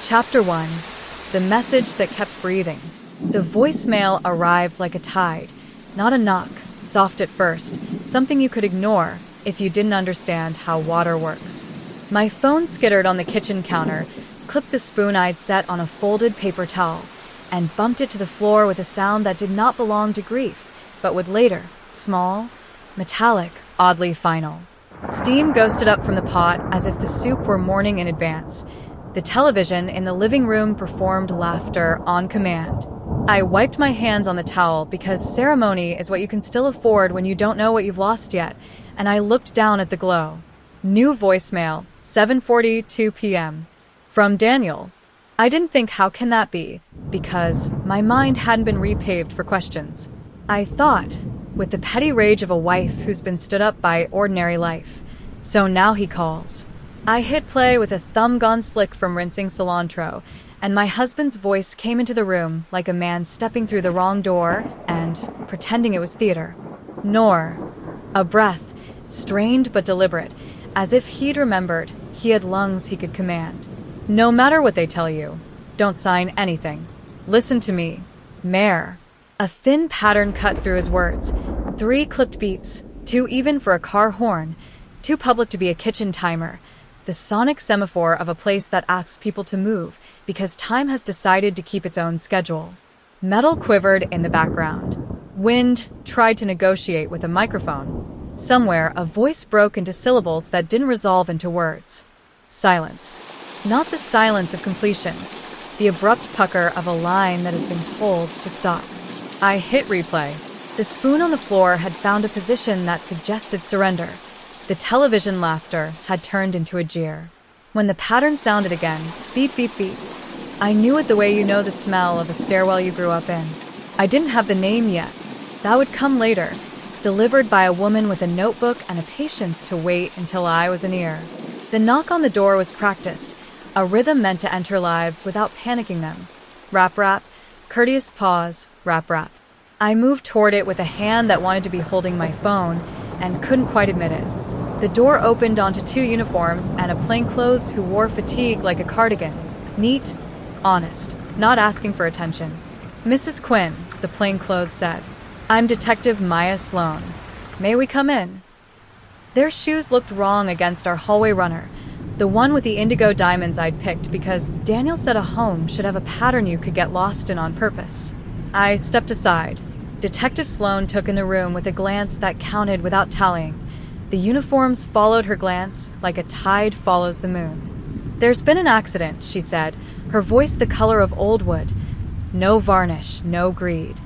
Chapter 1. The Message That Kept Breathing. The voicemail arrived like a tide, not a knock, soft at first, something you could ignore if you didn't understand how water works. My phone skittered on the kitchen counter, clipped the spoon I'd set on a folded paper towel, and bumped it to the floor with a sound that did not belong to grief, but would later, small, metallic, oddly final. Steam ghosted up from the pot as if the soup were mourning in advance. The television in the living room performed laughter on command. I wiped my hands on the towel because ceremony is what you can still afford when you don't know what you've lost yet, and I looked down at the glow. New voicemail, 7:42 p.m. From Daniel. I didn't think how can that be, because my mind hadn't been repaved for questions. I thought, with the petty rage of a wife who's been stood up by ordinary life. So now he calls. I hit play with a thumb gone slick from rinsing cilantro, and my husband's voice came into the room like a man stepping through the wrong door and pretending it was theater. Nor. A breath, strained but deliberate, as if he'd remembered he had lungs he could command. No matter what they tell you, don't sign anything. Listen to me. Mayor. A thin pattern cut through his words. 3 clipped beeps, 2 even for a car horn, too public to be a kitchen timer. The sonic semaphore of a place that asks people to move because time has decided to keep its own schedule. Metal quivered in the background. Wind tried to negotiate with a microphone. Somewhere, a voice broke into syllables that didn't resolve into words. Silence. Not the silence of completion. The abrupt pucker of a line that has been told to stop. I hit replay. The spoon on the floor had found a position that suggested surrender. The television laughter had turned into a jeer. When the pattern sounded again, beep, beep, beep, I knew it the way you know the smell of a stairwell you grew up in. I didn't have the name yet. That would come later, delivered by a woman with a notebook and a patience to wait until I was an ear. The knock on the door was practiced, a rhythm meant to enter lives without panicking them. Rap, rap, courteous pause, rap, rap. I moved toward it with a hand that wanted to be holding my phone and couldn't quite admit it. The door opened onto 2 uniforms and a plainclothes who wore fatigue like a cardigan. Neat, honest, not asking for attention. Mrs. Quinn, the plainclothes said. I'm Detective Maya Sloan. May we come in? Their shoes looked wrong against our hallway runner, the one with the indigo diamonds I'd picked because Daniel said a home should have a pattern you could get lost in on purpose. I stepped aside. Detective Sloan took in the room with a glance that counted without tallying. The uniforms followed her glance like a tide follows the moon. There's been an accident, she said, her voice the color of old wood. No varnish, no greed.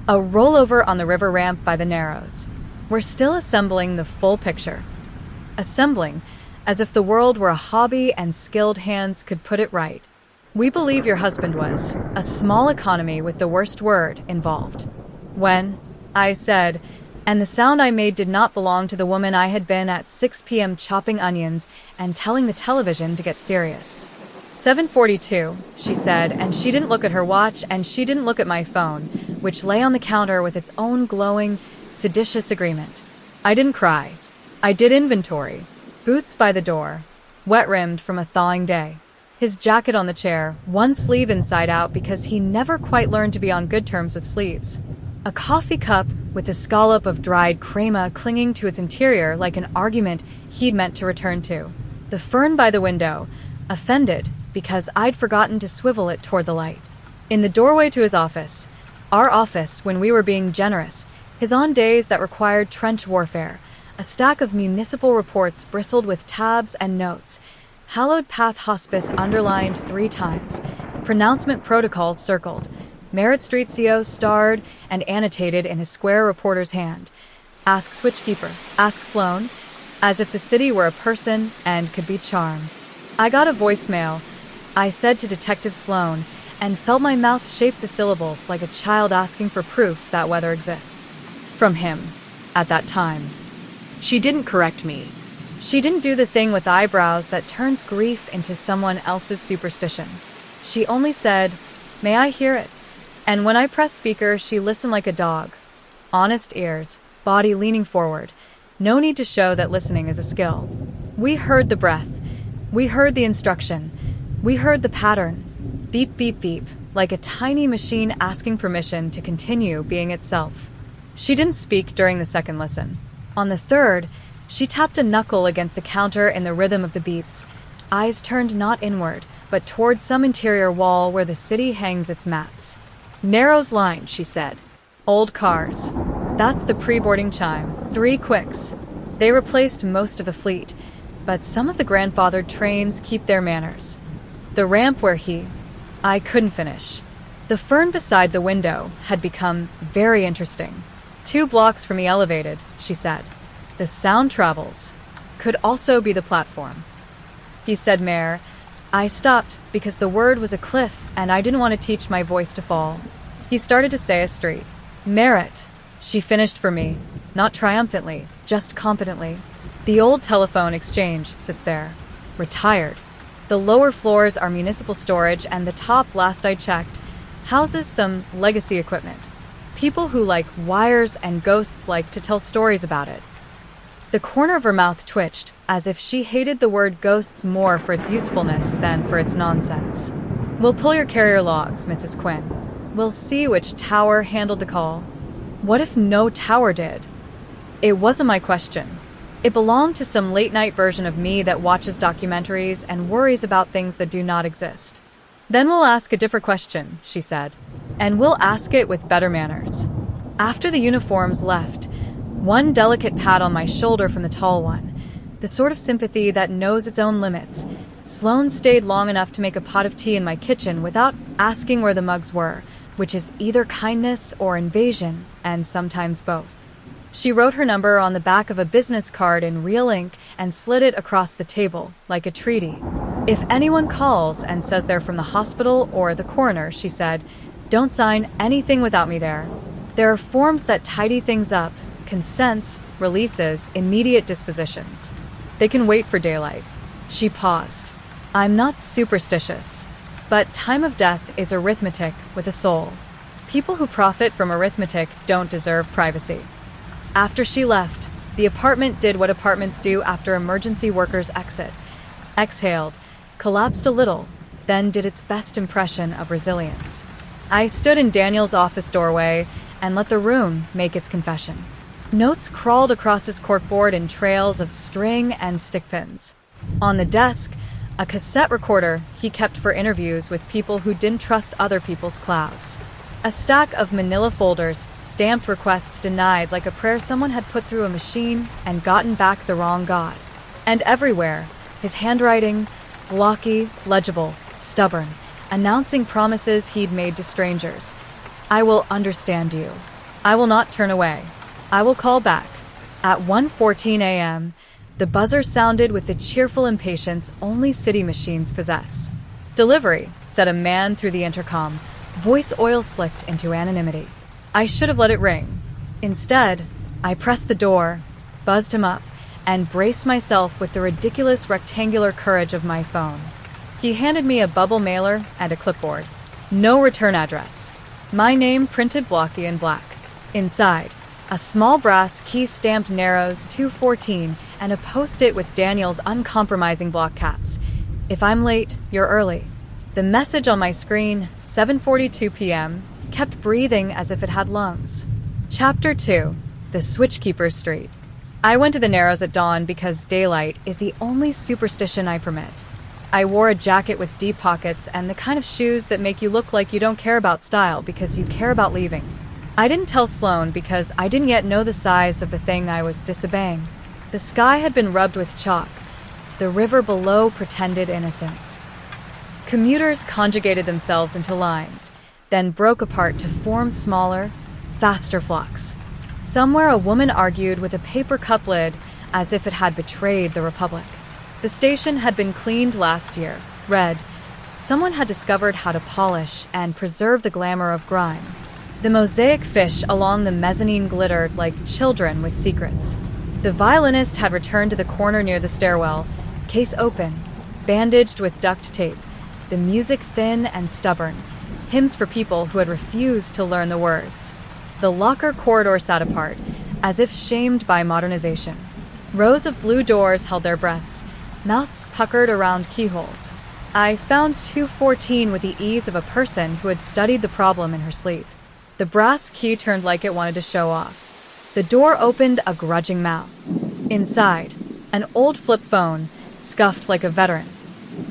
A rollover on the river ramp by the Narrows. We're still assembling the full picture. Assembling, as if the world were a hobby and skilled hands could put it right. We believe your husband was. A small economy with the worst word involved. When, I said, and the sound I made did not belong to the woman I had been at 6 p.m. chopping onions and telling the television to get serious. 7:42, she said, and she didn't look at her watch and she didn't look at my phone, which lay on the counter with its own glowing, seditious agreement. I didn't cry. I did inventory. Boots by the door, wet-rimmed from a thawing day. His jacket on the chair, one sleeve inside out because he never quite learned to be on good terms with sleeves. A coffee cup with a scallop of dried crema clinging to its interior like an argument he'd meant to return to. The fern by the window, offended because I'd forgotten to swivel it toward the light. In the doorway to his office, our office when we were being generous, his on days that required trench warfare, a stack of municipal reports bristled with tabs and notes, Hallowed Path Hospice underlined 3 times, pronouncement protocols circled, Merritt Street CO starred and annotated in his square reporter's hand. Ask Switchkeeper, ask Sloan, as if the city were a person and could be charmed. I got a voicemail, I said to Detective Sloan, and felt my mouth shape the syllables like a child asking for proof that weather exists. From him, at that time. She didn't correct me. She didn't do the thing with eyebrows that turns grief into someone else's superstition. She only said, "May I hear it?" And when I pressed speaker, she listened like a dog. Honest ears, body leaning forward. No need to show that listening is a skill. We heard the breath. We heard the instruction. We heard the pattern. Beep, beep, beep, like a tiny machine asking permission to continue being itself. She didn't speak during the second listen. On the third, she tapped a knuckle against the counter in the rhythm of the beeps, eyes turned not inward, but toward some interior wall where the city hangs its maps. Narrows line, she said. Old cars. That's the pre-boarding chime. 3 quicks. They replaced most of the fleet, but some of the grandfathered trains keep their manners. The ramp where I couldn't finish. The fern beside the window had become very interesting. 2 blocks from me elevated, she said. The sound travels. Could also be the platform. He said mare. I stopped because the word was a cliff and I didn't want to teach my voice to fall. He started to say a street. Merit. She finished for me, not triumphantly, just competently. The old telephone exchange sits there, retired. The lower floors are municipal storage and the top, last I checked, houses some legacy equipment. People who like wires and ghosts like to tell stories about it. The corner of her mouth twitched, as if she hated the word ghosts more for its usefulness than for its nonsense. We'll pull your carrier logs, Mrs. Quinn. We'll see which tower handled the call. What if no tower did? It wasn't my question. It belonged to some late-night version of me that watches documentaries and worries about things that do not exist. Then we'll ask a different question, she said, and we'll ask it with better manners. After the uniforms left, one delicate pat on my shoulder from the tall one, the sort of sympathy that knows its own limits, Sloane stayed long enough to make a pot of tea in my kitchen without asking where the mugs were, which is either kindness or invasion, and sometimes both. She wrote her number on the back of a business card in real ink and slid it across the table, like a treaty. If anyone calls and says they're from the hospital or the coroner, she said, don't sign anything without me there. There are forms that tidy things up, consents, releases, immediate dispositions. They can wait for daylight. She paused. I'm not superstitious, but time of death is arithmetic with a soul. People who profit from arithmetic don't deserve privacy. After she left, the apartment did what apartments do after emergency workers exit. Exhaled, collapsed a little, then did its best impression of resilience. I stood in Daniel's office doorway and let the room make its confession. Notes crawled across his corkboard in trails of string and stick pins. On the desk, a cassette recorder he kept for interviews with people who didn't trust other people's clouds. A stack of manila folders, stamped request denied like a prayer someone had put through a machine and gotten back the wrong God. And everywhere, his handwriting, blocky, legible, stubborn, announcing promises he'd made to strangers. I will understand you. I will not turn away. I will call back. At 1:14 a.m., the buzzer sounded with the cheerful impatience only city machines possess. Delivery, said a man through the intercom, voice oil slicked into anonymity. I should have let it ring. Instead, I pressed the door, buzzed him up, and braced myself with the ridiculous rectangular courage of my phone. He handed me a bubble mailer and a clipboard. No return address. My name printed blocky in black. Inside, a small brass key stamped Narrows 214 and a post-it with Daniel's uncompromising block caps. If I'm late, you're early. The message on my screen, 7:42 p.m., kept breathing as if it had lungs. Chapter 2, The Switchkeeper's Street. I went to the Narrows at dawn because daylight is the only superstition I permit. I wore a jacket with deep pockets and the kind of shoes that make you look like you don't care about style because you care about leaving. I didn't tell Sloane because I didn't yet know the size of the thing I was disobeying. The sky had been rubbed with chalk. The river below pretended innocence. Commuters conjugated themselves into lines, then broke apart to form smaller, faster flocks. Somewhere a woman argued with a paper cup lid as if it had betrayed the Republic. The station had been cleaned last year, red. Someone had discovered how to polish and preserve the glamour of grime. The mosaic fish along the mezzanine glittered like children with secrets. The violinist had returned to the corner near the stairwell, case open, bandaged with duct tape, the music thin and stubborn, hymns for people who had refused to learn the words. The locker corridor sat apart, as if shamed by modernization. Rows of blue doors held their breaths, mouths puckered around keyholes. I found 214 with the ease of a person who had studied the problem in her sleep. The brass key turned like it wanted to show off. The door opened a grudging mouth. Inside, an old flip phone, scuffed like a veteran.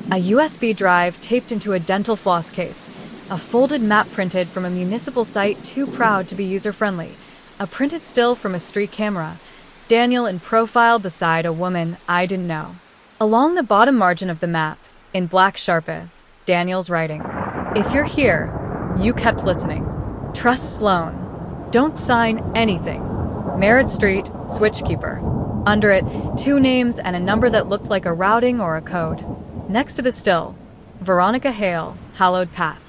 A USB drive taped into a dental floss case. A folded map printed from a municipal site too proud to be user-friendly. A printed still from a street camera. Daniel in profile beside a woman I didn't know. Along the bottom margin of the map, in black Sharpie, Daniel's writing. If you're here, you kept listening. Trust Sloan. Don't sign anything. Merritt Street, Switchkeeper. Under it, 2 names and a number that looked like a routing or a code. Next to the still, Veronica Hale, Hallowed Path.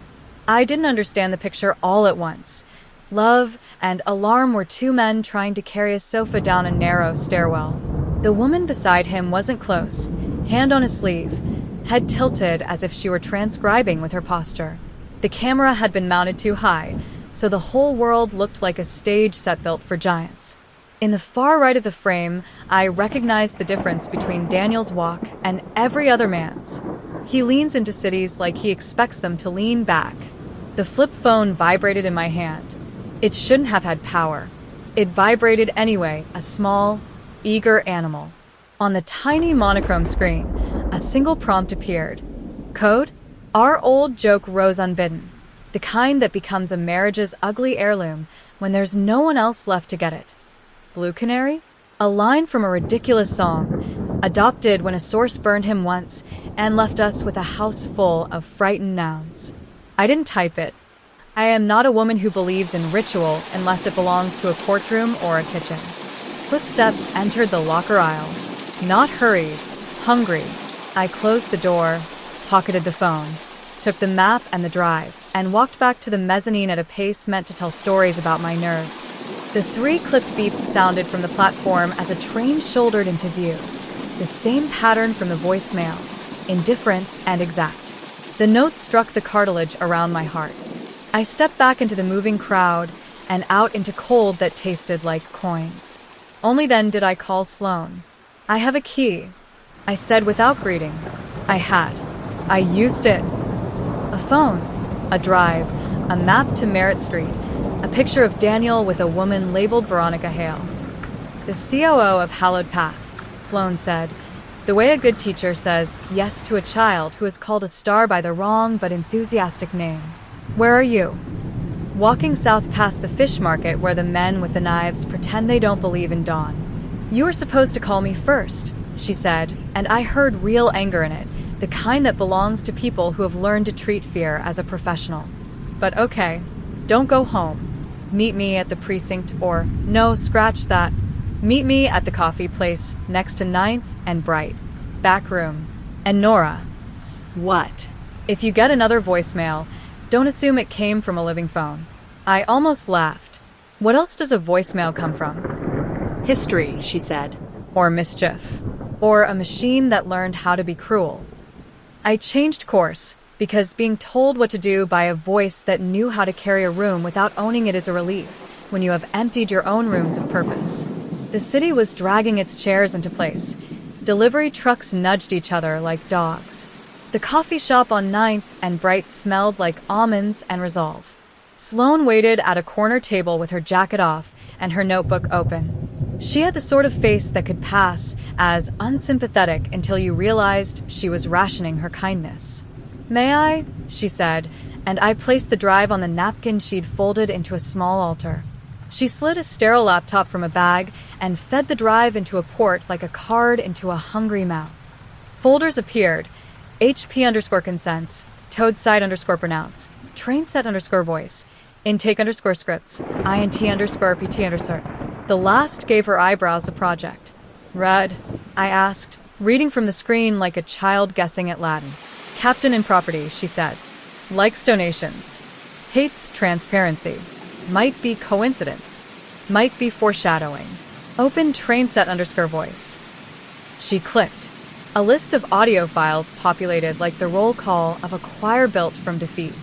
I didn't understand the picture all at once. Love and alarm were 2 men trying to carry a sofa down a narrow stairwell. The woman beside him wasn't close, hand on his sleeve, head tilted as if she were transcribing with her posture. The camera had been mounted too high, so the whole world looked like a stage set built for giants. In the far right of the frame, I recognized the difference between Daniel's walk and every other man's. He leans into cities like he expects them to lean back. The flip phone vibrated in my hand. It shouldn't have had power. It vibrated anyway, a small, eager animal. On the tiny monochrome screen, a single prompt appeared. Code? Our old joke rose unbidden. The kind that becomes a marriage's ugly heirloom when there's no one else left to get it. Blue Canary? A line from a ridiculous song, adopted when a source burned him once and left us with a house full of frightened nouns. I didn't type it. I am not a woman who believes in ritual unless it belongs to a courtroom or a kitchen. Footsteps entered the locker aisle. Not hurried, hungry. I closed the door, pocketed the phone, took the map and the drive, and walked back to the mezzanine at a pace meant to tell stories about my nerves. The 3 clipped beeps sounded from the platform as a train shouldered into view. The same pattern from the voicemail, indifferent and exact. The note struck the cartilage around my heart. I stepped back into the moving crowd and out into cold that tasted like coins. Only then did I call Sloan. I have a key, I said without greeting. I had. I used it. A phone, a drive, a map to Merritt Street, a picture of Daniel with a woman labeled Veronica Hale. The COO of Hallowed Path, Sloan said, the way a good teacher says yes to a child who is called a star by the wrong but enthusiastic name. Where are you? Walking south past the fish market where the men with the knives pretend they don't believe in dawn. You were supposed to call me first, she said, and I heard real anger in it, the kind that belongs to people who have learned to treat fear as a professional. But okay, don't go home. Meet me at the precinct or, no, scratch that. Meet me at the coffee place next to 9th and Bright. Back room. And Nora. What? If you get another voicemail, don't assume it came from a living phone. I almost laughed. What else does a voicemail come from? History, she said. Or mischief. Or a machine that learned how to be cruel. I changed course, because being told what to do by a voice that knew how to carry a room without owning it is a relief, when you have emptied your own rooms of purpose. The city was dragging its chairs into place. Delivery trucks nudged each other like dogs. The coffee shop on 9th and Bright smelled like almonds and resolve. Sloan waited at a corner table with her jacket off and her notebook open. She had the sort of face that could pass as unsympathetic until you realized she was rationing her kindness. May I? She said, and I placed the drive on the napkin she'd folded into a small altar. She slid a sterile laptop from a bag and fed the drive into a port like a card into a hungry mouth. Folders appeared. HP_consents, toadside_pronounce, trainset_voice, intake_scripts, INT_PT_. The last gave her eyebrows a project. Read? I asked, reading from the screen like a child guessing at Latin. Captain in property, she said. Likes donations. Hates transparency. Might be coincidence. Might be foreshadowing. Open trainset_voice. She clicked. A list of audio files populated like the roll call of a choir built from defeat.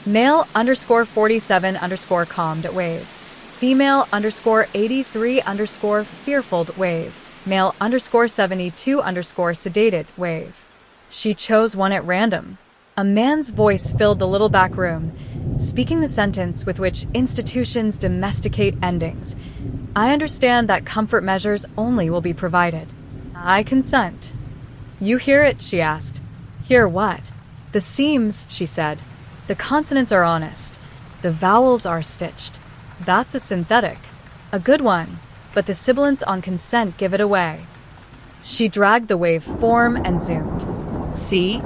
Male_47_ at wave. Female_83_ fearful wave. Male_72_ sedated wave. She chose one at random. A man's voice filled the little back room, speaking the sentence with which institutions domesticate endings. I understand that comfort measures only will be provided. I consent. You hear it? She asked. Hear what? The seams, she said. The consonants are honest. The vowels are stitched. That's a synthetic. A good one, but the sibilants on consent give it away. She dragged the wave form and zoomed. See?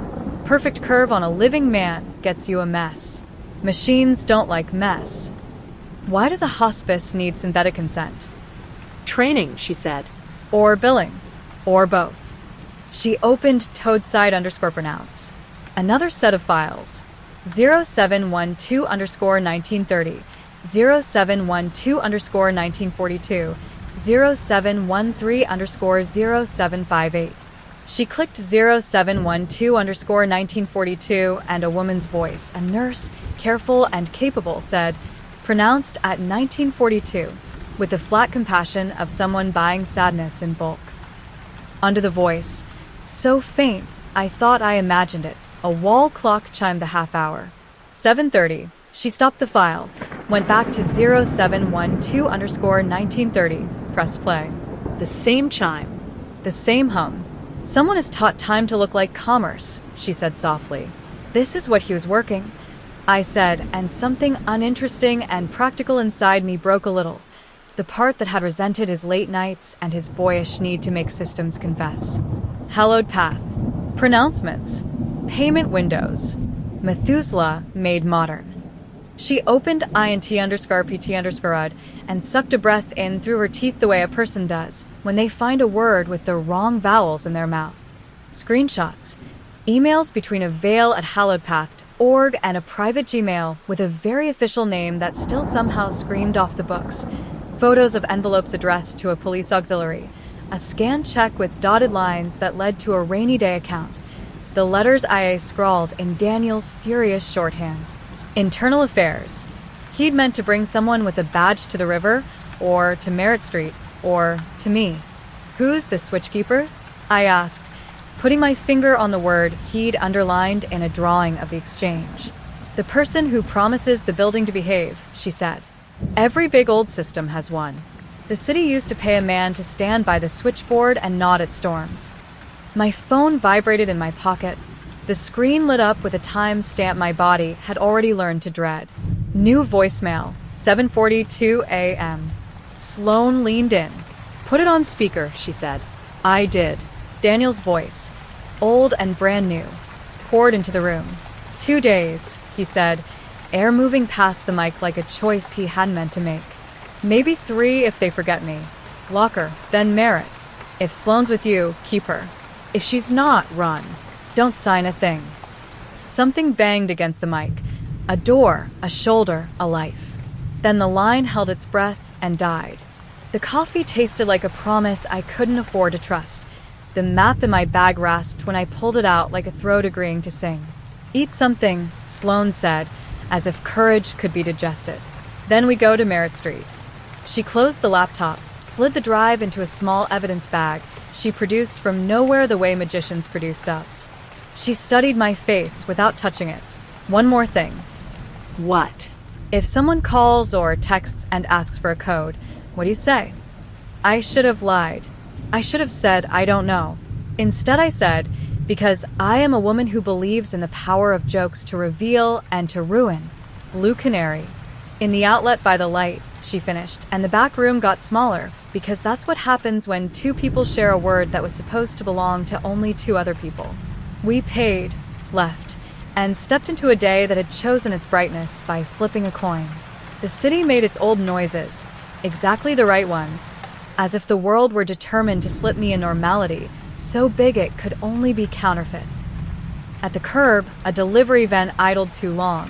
Perfect curve on a living man gets you a mess. Machines don't like mess. Why does a hospice need synthetic consent? Training, she said. Or billing. Or both. She opened toadside_pronounce. Another set of files. 0712_1930, 0712_1942, 0713_0758. She clicked 0712_1942 and a woman's voice, a nurse, careful and capable, said, pronounced at 1942, with the flat compassion of someone buying sadness in bulk. Under the voice, so faint, I thought I imagined it. A wall clock chimed the half hour. 7:30. She stopped the file, went back to 0712_1930, pressed play. The same chime. The same hum. Someone has taught time to look like commerce, she said softly. This is what he was working. I said, and something uninteresting and practical inside me broke a little. The part that had resented his late nights and his boyish need to make systems confess. Hallowed path. Pronouncements. Payment windows. Methuselah made modern. She opened int_pt_ud and sucked a breath in through her teeth the way a person does when they find a word with the wrong vowels in their mouth. Screenshots. Emails between a veil at hallowedpath.org and a private Gmail with a very official name that still somehow screamed off the books. Photos of envelopes addressed to a police auxiliary. A scanned check with dotted lines that led to a rainy day account. The letters IA scrawled in Daniel's furious shorthand. Internal affairs. He'd meant to bring someone with a badge to the river, or to Merritt Street, or to me. Who's the switchkeeper? I asked, putting my finger on the word he'd underlined in a drawing of the exchange. The person who promises the building to behave, she said. Every big old system has one. The city used to pay a man to stand by the switchboard and nod at storms. My phone vibrated in my pocket. The screen lit up with a time stamp my body had already learned to dread. New voicemail, 7:42 a.m. Sloane leaned in. Put it on speaker, she said. I did. Daniel's voice, old and brand new, poured into the room. 2 days, he said, air moving past the mic like a choice he hadn't meant to make. Maybe 3 if they forget me. Lock her, then Merritt. If Sloane's with you, keep her. If she's not, run. Don't sign a thing. Something banged against the mic. A door, a shoulder, a life. Then the line held its breath and died. The coffee tasted like a promise I couldn't afford to trust. The map in my bag rasped when I pulled it out like a throat agreeing to sing. Eat something, Sloane said, as if courage could be digested. Then we go to Merritt Street. She closed the laptop, slid the drive into a small evidence bag she produced from nowhere the way magicians produce doves. She studied my face without touching it. One more thing. What? If someone calls or texts and asks for a code, what do you say? I should have lied. I should have said, I don't know. Instead I said, because I am a woman who believes in the power of jokes to reveal and to ruin. Blue Canary. In the outlet by the light, she finished, and the back room got smaller, because that's what happens when 2 people share a word that was supposed to belong to only 2 other people. We paid, left, and stepped into a day that had chosen its brightness by flipping a coin. The city made its old noises, exactly the right ones, as if the world were determined to slip me a normality so big it could only be counterfeit. At the curb, a delivery van idled too long.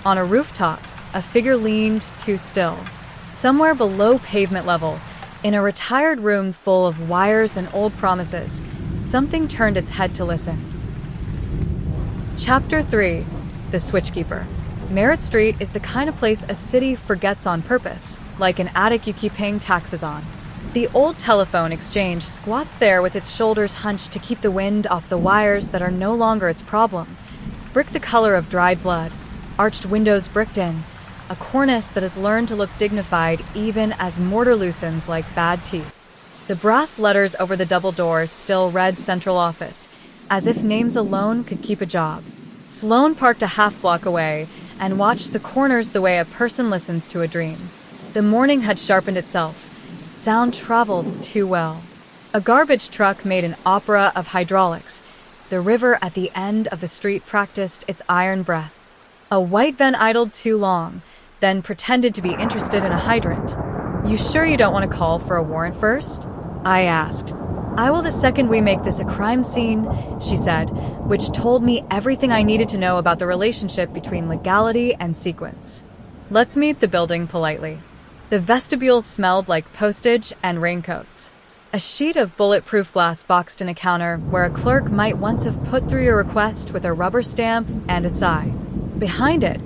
On a rooftop, a figure leaned too still. Somewhere below pavement level, in a retired room full of wires and old promises, something turned its head to listen. Chapter 3. The Switchkeeper. Merritt Street is the kind of place a city forgets on purpose, like an attic you keep paying taxes on. The old telephone exchange squats there with its shoulders hunched to keep the wind off the wires that are no longer its problem. Brick the color of dried blood, arched windows bricked in, a cornice that has learned to look dignified even as mortar loosens like bad teeth. The brass letters over the double doors still read Central Office, as if names alone could keep a job. Sloane parked a half block away and watched the corners the way a person listens to a dream. The morning had sharpened itself. Sound traveled too well. A garbage truck made an opera of hydraulics. The river at the end of the street practiced its iron breath. A white van idled too long, then pretended to be interested in a hydrant. "You sure you don't want to call for a warrant first?" I asked. "I will the second we make this a crime scene," she said, which told me everything I needed to know about the relationship between legality and sequence. Let's meet the building politely. The vestibule smelled like postage and raincoats. A sheet of bulletproof glass boxed in a counter where a clerk might once have put through your request with a rubber stamp and a sigh. Behind it,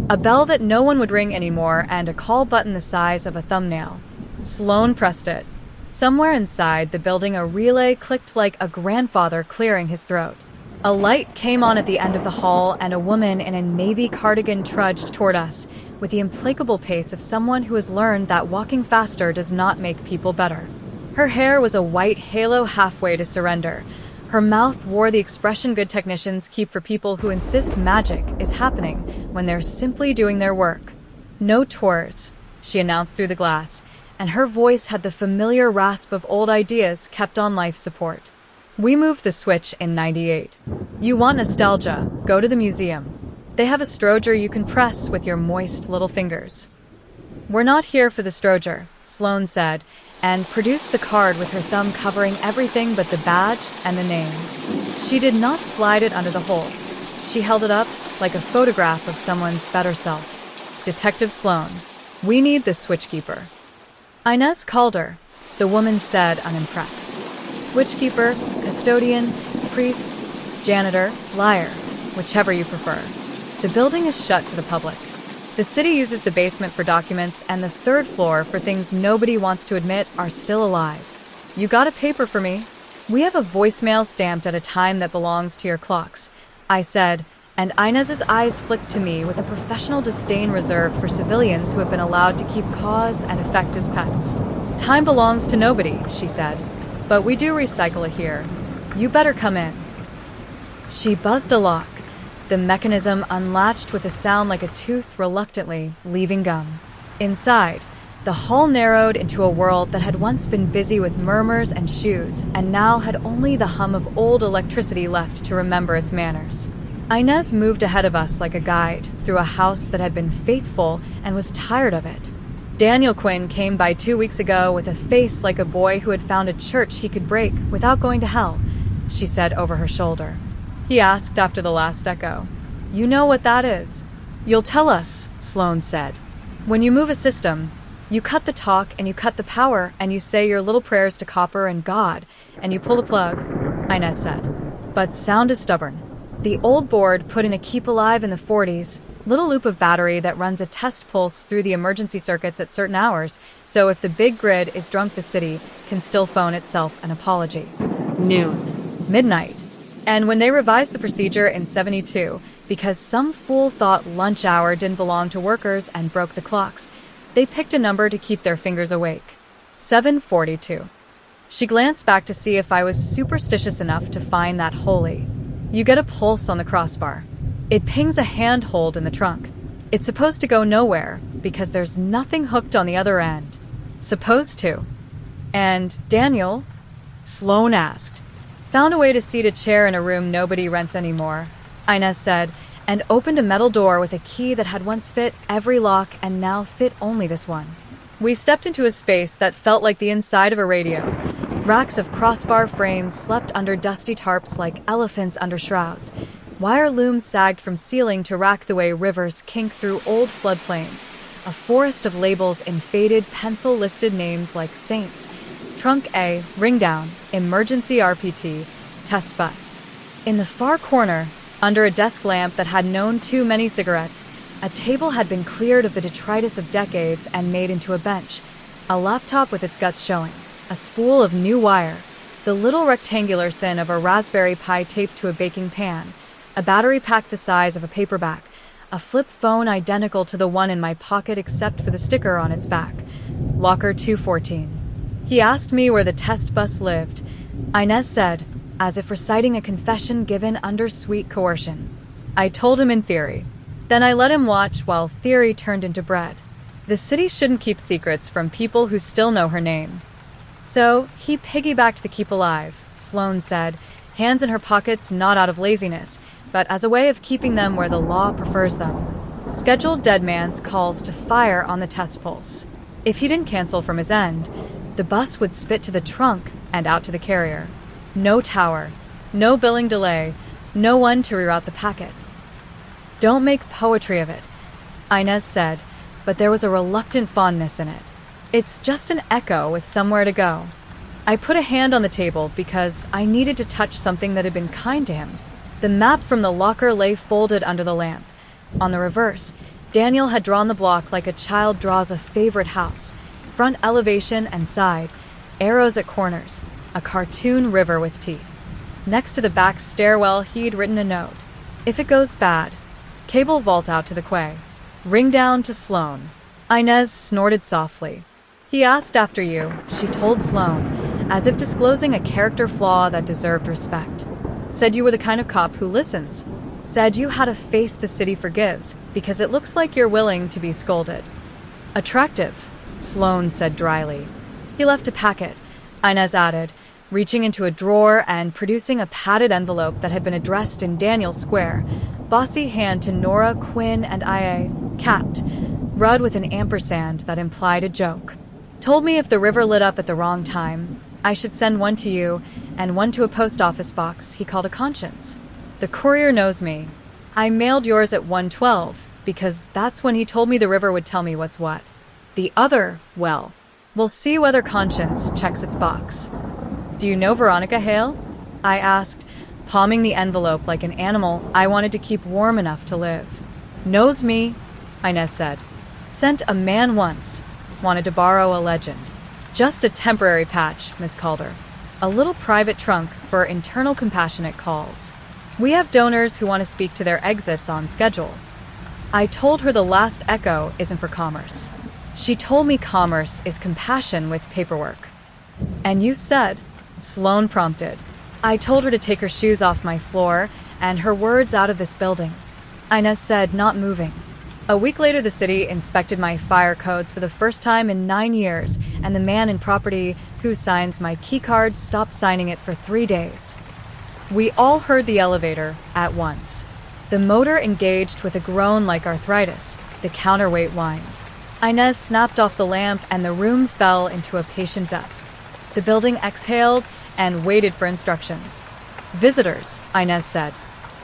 a bell that no one would ring anymore and a call button the size of a thumbnail. Sloane pressed it. Somewhere inside the building, a relay clicked like a grandfather clearing his throat. A light came on at the end of the hall, and a woman in a navy cardigan trudged toward us with the implacable pace of someone who has learned that walking faster does not make people better. Her hair was a white halo halfway to surrender. Her mouth wore the expression good technicians keep for people who insist magic is happening when they're simply doing their work. "No tours," she announced through the glass, and her voice had the familiar rasp of old ideas kept on life support. "We moved the switch in '98. You want nostalgia? Go to the museum. They have a Stroger you can press with your moist little fingers." "We're not here for the Stroger," Sloane said, and produced the card with her thumb covering everything but the badge and the name. She did not slide it under the hole. She held it up like a photograph of someone's better self. "Detective Sloane, we need the switchkeeper." "Inez Calder," the woman said, unimpressed. "Switchkeeper, custodian, priest, janitor, liar, whichever you prefer. The building is shut to the public. The city uses the basement for documents and the third floor for things nobody wants to admit are still alive. You got a paper for me? We have a voicemail stamped at a time that belongs to your clocks," I said, and Inez's eyes flicked to me with a professional disdain reserved for civilians who have been allowed to keep cause and effect as pets. "Time belongs to nobody," she said, "but we do recycle it here. You better come in." She buzzed a lock. The mechanism unlatched with a sound like a tooth reluctantly leaving gum. Inside, the hall narrowed into a world that had once been busy with murmurs and shoes, and now had only the hum of old electricity left to remember its manners. Inez moved ahead of us like a guide through a house that had been faithful and was tired of it. "Daniel Quinn came by 2 weeks ago with a face like a boy who had found a church he could break without going to hell," she said over her shoulder. He asked after the last echo. "You know what that is?" "You'll tell us," Sloane said. "When you move a system, you cut the talk and you cut the power and you say your little prayers to copper and God, and you pull the plug," Inez said. "But sound is stubborn. The old board put in a Keep Alive in the '40s, little loop of battery that runs a test pulse through the emergency circuits at certain hours, so if the big grid is drunk, the city can still phone itself an apology." Noon. Midnight. And when they revised the procedure in '72, because some fool thought lunch hour didn't belong to workers and broke the clocks, they picked a number to keep their fingers awake. 7:42. She glanced back to see if I was superstitious enough to find that holy. You get a pulse on the crossbar. It pings a handhold in the trunk. It's supposed to go nowhere because there's nothing hooked on the other end. Supposed to. "And Daniel?" Sloane asked. "Found a way to seat a chair in a room nobody rents anymore," Inez said, and opened a metal door with a key that had once fit every lock and now fit only this one. We stepped into a space that felt like the inside of a radio. Racks of crossbar frames slept under dusty tarps like elephants under shrouds. Wire looms sagged from ceiling to rack the way rivers kink through old floodplains. A forest of labels in faded pencil-listed names like Saints, Trunk A, Ring Down, Emergency RPT, Test Bus. In the far corner, under a desk lamp that had known too many cigarettes, a table had been cleared of the detritus of decades and made into a bench, a laptop with its guts showing. a spool of new wire, the little rectangular sin of a Raspberry Pi taped to a baking pan, a battery pack the size of a paperback, a flip phone identical to the one in my pocket except for the sticker on its back. Locker 214. He asked me where the test bus lived. Inez said, as if reciting a confession given under sweet coercion. I told him in theory. Then I let him watch while theory turned into bread. The city shouldn't keep secrets from people who still know her name. So he piggybacked the keep alive, Sloane said, hands in her pockets not out of laziness, but as a way of keeping them where the law prefers them. Scheduled dead man's calls to fire on the test pulse. If he didn't cancel from his end, the bus would spit to the trunk and out to the carrier. No tower, no billing delay, no one to reroute the packet. Don't make poetry of it, Inez said, but there was a reluctant fondness in it. It's just an echo with somewhere to go. I put a hand on the table because I needed to touch something that had been kind to him. The map from the locker lay folded under the lamp. On the reverse, Daniel had drawn the block like a child draws a favorite house. Front elevation and side, arrows at corners, a cartoon river with teeth. Next to the back stairwell, he'd written a note. If it goes bad, cable vault out to the quay. Ring down to Sloane. Inez snorted softly. He asked after you, she told Sloane, as if disclosing a character flaw that deserved respect. Said you were the kind of cop who listens. Said you had a face the city forgives, because it looks like you're willing to be scolded. Attractive, Sloane said dryly. He left a packet, Inez added, reaching into a drawer and producing a padded envelope that had been addressed in Daniel Square, bossy hand to Nora, Quinn, and IA, capped, rudd with an ampersand that implied a joke. Told me if the river lit up at the wrong time, I should send one to you and one to a post office box he called a conscience. The courier knows me. I mailed yours at 1:12 because that's when he told me the river would tell me what's what. The other, well, we'll see whether conscience checks its box. Do you know Veronica Hale? I asked, palming the envelope like an animal I wanted to keep warm enough to live. Knows me, Inez said. Sent a man once. Wanted to borrow a legend. Just a temporary patch, Miss Calder. A little private trunk for internal compassionate calls. We have donors who want to speak to their exits on schedule. I told her the last echo isn't for commerce. She told me commerce is compassion with paperwork. And you said, Sloane prompted. I told her to take her shoes off my floor and her words out of this building. Inez said, not moving. A week later, the city inspected my fire codes for the first time in 9 years, and the man in property who signs my keycard stopped signing it for 3 days. We all heard the elevator at once. The motor engaged with a groan like arthritis, the counterweight whined. Inez snapped off the lamp and the room fell into a patient dusk. The building exhaled and waited for instructions. Visitors, Inez said.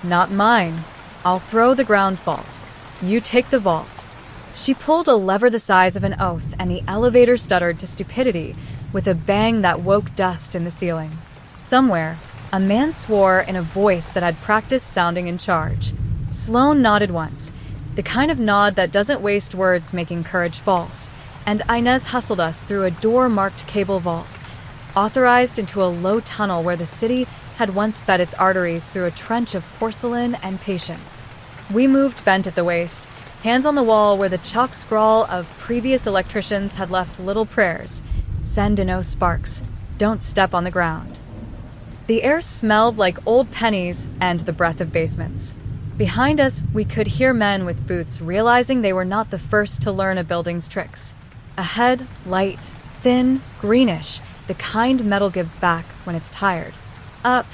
Not mine. I'll throw the ground fault. You take the vault. She pulled a lever the size of an oath, and the elevator stuttered to stupidity with a bang that woke dust in the ceiling. Somewhere, a man swore in a voice that had practiced sounding in charge. Sloane nodded once, the kind of nod that doesn't waste words making courage false, and Inez hustled us through a door-marked cable vault, authorized into a low tunnel where the city had once fed its arteries through a trench of porcelain and patience. We moved bent at the waist, hands on the wall where the chalk scrawl of previous electricians had left little prayers. Send and no sparks. Don't step on the ground. The air smelled like old pennies and the breath of basements. Behind us, we could hear men with boots realizing they were not the first to learn a building's tricks. Ahead, light, thin, greenish, the kind metal gives back when it's tired. Up,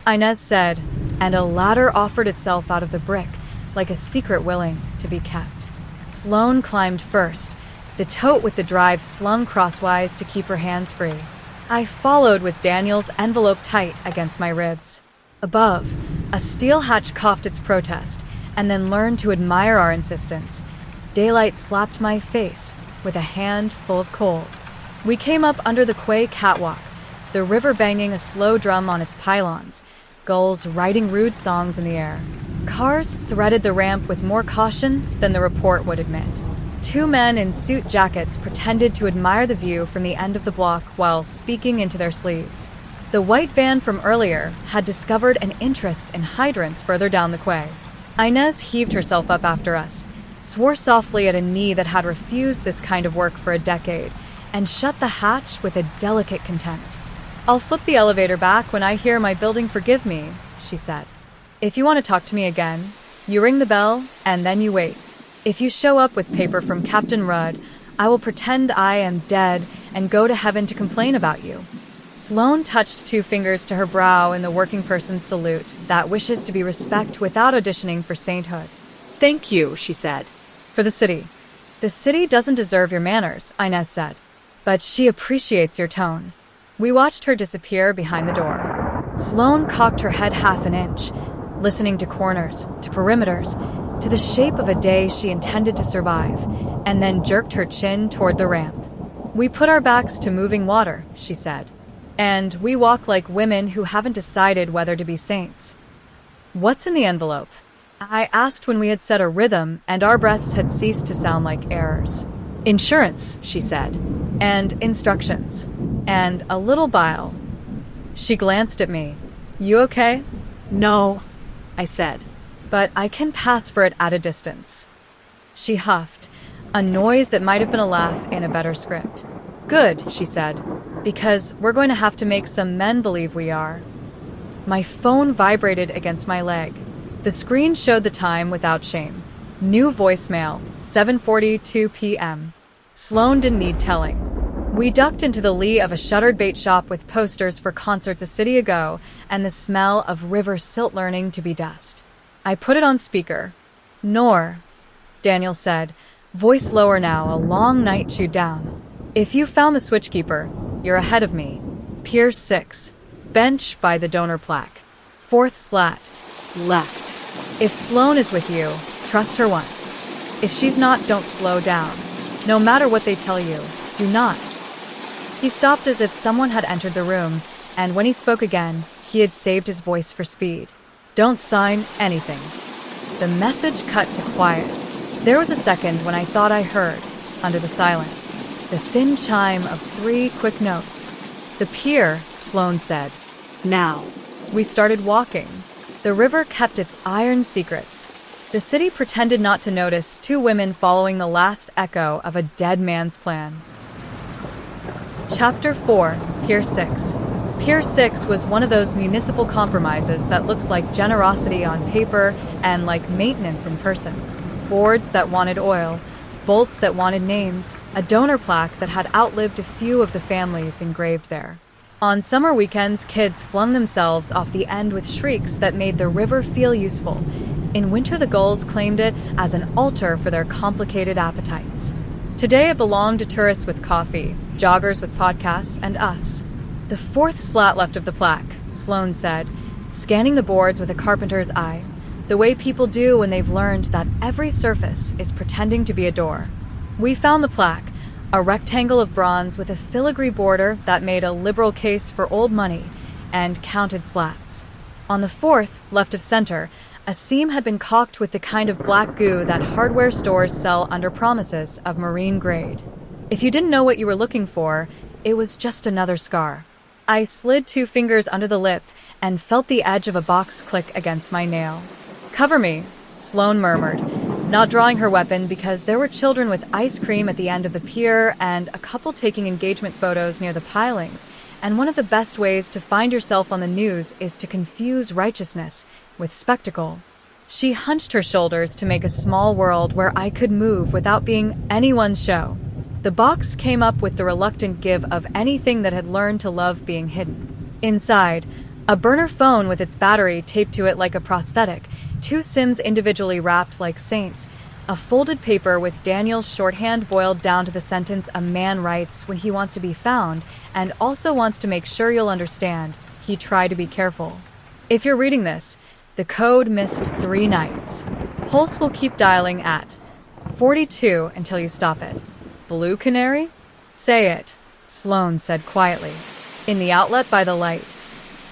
Inez said, and a ladder offered itself out of the brick, like a secret willing to be kept. Sloane climbed first, the tote with the drive slung crosswise to keep her hands free. I followed with Daniel's envelope tight against my ribs. Above, a steel hatch coughed its protest, and then learned to admire our insistence. Daylight slapped my face with a hand full of cold. We came up under the quay catwalk, the river banging a slow drum on its pylons, gulls writing rude songs in the air. Cars threaded the ramp with more caution than the report would admit. Two men in suit jackets pretended to admire the view from the end of the block while speaking into their sleeves. The white van from earlier had discovered an interest in hydrants further down the quay. Inez heaved herself up after us, swore softly at a knee that had refused this kind of work for a decade, and shut the hatch with a delicate contempt. "I'll flip the elevator back when I hear my building forgive me," she said. "If you want to talk to me again, you ring the bell and then you wait. If you show up with paper from Captain Rudd, I will pretend I am dead and go to heaven to complain about you." Sloane touched two fingers to her brow in the working person's salute that wishes to be respect without auditioning for sainthood. "Thank you," she said. "For the city. The city doesn't deserve your manners," Inez said, "but she appreciates your tone." We watched her disappear behind the door. Sloane cocked her head half an inch, listening to corners, to perimeters, to the shape of a day she intended to survive, and then jerked her chin toward the ramp. "We put our backs to moving water," she said. "And we walk like women who haven't decided whether to be saints." "What's in the envelope?" I asked when we had set a rhythm and our breaths had ceased to sound like errors. "Insurance," she said. "And instructions. And a little bile." She glanced at me. "You okay?" "No," I said. "But I can pass for it at a distance." She huffed, a noise that might have been a laugh in a better script. "Good," she said, "because we're going to have to make some men believe we are." My phone vibrated against my leg. The screen showed the time without shame. New voicemail, 7:42 p.m. Sloane didn't need telling. We ducked into the lee of a shuttered bait shop with posters for concerts a city ago and the smell of river silt learning to be dust. I put it on speaker. "Nor," Daniel said, voice lower now, a long night chewed down. "If you found the switchkeeper, you're ahead of me. Pier 6, bench by the donor plaque. Fourth slat. Left. If Sloane is with you, trust her once. If she's not, don't slow down. No matter what they tell you, do not." He stopped as if someone had entered the room, and when he spoke again, he had saved his voice for speed. "Don't sign anything." The message cut to quiet. There was a second when I thought I heard, under the silence, the thin chime of 3 quick notes. "The pier," Sloane said. "Now." We started walking. The river kept its iron secrets. The city pretended not to notice 2 women following the last echo of a dead man's plan. Chapter 4, Pier 6. Pier 6 was one of those municipal compromises that looks like generosity on paper and like maintenance in person. Boards that wanted oil, bolts that wanted names, a donor plaque that had outlived a few of the families engraved there. On summer weekends, kids flung themselves off the end with shrieks that made the river feel useful. In winter, the gulls claimed it as an altar for their complicated appetites. Today, it belonged to tourists with coffee, joggers with podcasts, and us. "The 4th slat left of the plaque," Sloane said, scanning the boards with a carpenter's eye, the way people do when they've learned that every surface is pretending to be a door. We found the plaque, a rectangle of bronze with a filigree border that made a liberal case for old money, and counted slats. On the 4th, left of center, a seam had been caulked with the kind of black goo that hardware stores sell under promises of marine grade. If you didn't know what you were looking for, it was just another scar. I slid 2 fingers under the lip and felt the edge of a box click against my nail. "Cover me," Sloane murmured, not drawing her weapon because there were children with ice cream at the end of the pier and a couple taking engagement photos near the pilings, and one of the best ways to find yourself on the news is to confuse righteousness with spectacle. She hunched her shoulders to make a small world where I could move without being anyone's show. The box came up with the reluctant give of anything that had learned to love being hidden. Inside, a burner phone with its battery taped to it like a prosthetic, 2 SIMs individually wrapped like saints, a folded paper with Daniel's shorthand boiled down to the sentence a man writes when he wants to be found and also wants to make sure you'll understand. He tried to be careful. If you're reading this, the code missed 3 nights. Pulse will keep dialing at 42 until you stop it. "Blue Canary?" "Say it," Sloane said quietly. "In the outlet by the light."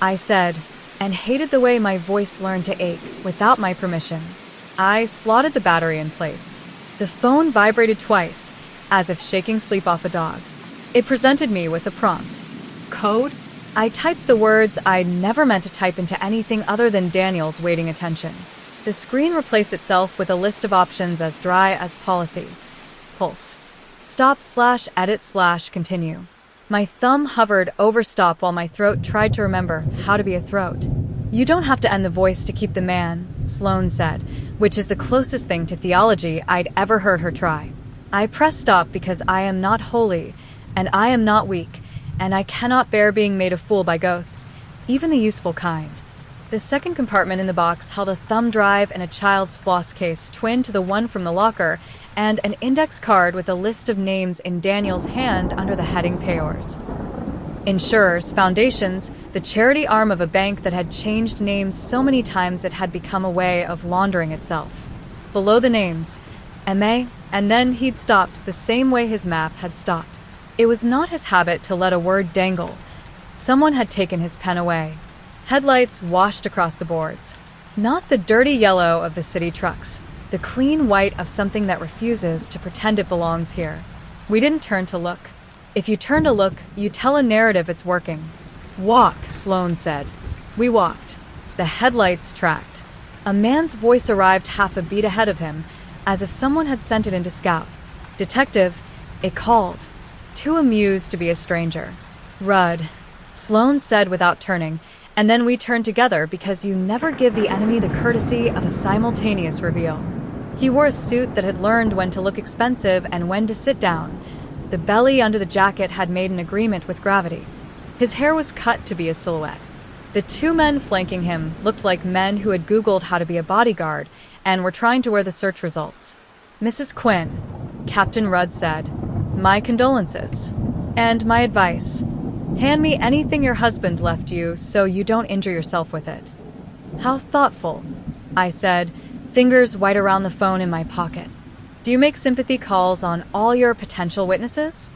I said, and hated the way my voice learned to ache without my permission. I slotted the battery in place. The phone vibrated twice, as if shaking sleep off a dog. It presented me with a prompt. Code? I typed the words I'd never meant to type into anything other than Daniel's waiting attention. The screen replaced itself with a list of options as dry as policy. Pulse. Stop/edit/continue. My thumb hovered over stop while my throat tried to remember how to be a throat. You don't have to end the voice to keep the man, Sloane said, which is the closest thing to theology I'd ever heard her try. I pressed stop because I am not holy, and I am not weak, and I cannot bear being made a fool by ghosts, even the useful kind. The second compartment in the box held a thumb drive and a child's floss case twin to the one from the locker, and an index card with a list of names in Daniel's hand under the heading Payors. Insurers, foundations, the charity arm of a bank that had changed names so many times it had become a way of laundering itself. Below the names, Aimé, and then he'd stopped the same way his map had stopped. It was not his habit to let a word dangle. Someone had taken his pen away. Headlights washed across the boards. Not the dirty yellow of the city trucks, the clean white of something that refuses to pretend it belongs here. We didn't turn to look. If you turn to look, you tell a narrative it's working. Walk, Sloane said. We walked. The headlights tracked. A man's voice arrived half a beat ahead of him, as if someone had sent it into scout. Detective, it called. Too amused to be a stranger. Rudd, Sloane said without turning, and then we turned together because you never give the enemy the courtesy of a simultaneous reveal. He wore a suit that had learned when to look expensive and when to sit down. The belly under the jacket had made an agreement with gravity. His hair was cut to be a silhouette. The two men flanking him looked like men who had Googled how to be a bodyguard and were trying to wear the search results. Mrs. Quinn, Captain Rudd said, my condolences. And my advice. Hand me anything your husband left you so you don't injure yourself with it. How thoughtful, I said, fingers white around the phone in my pocket. Do you make sympathy calls on all your potential witnesses?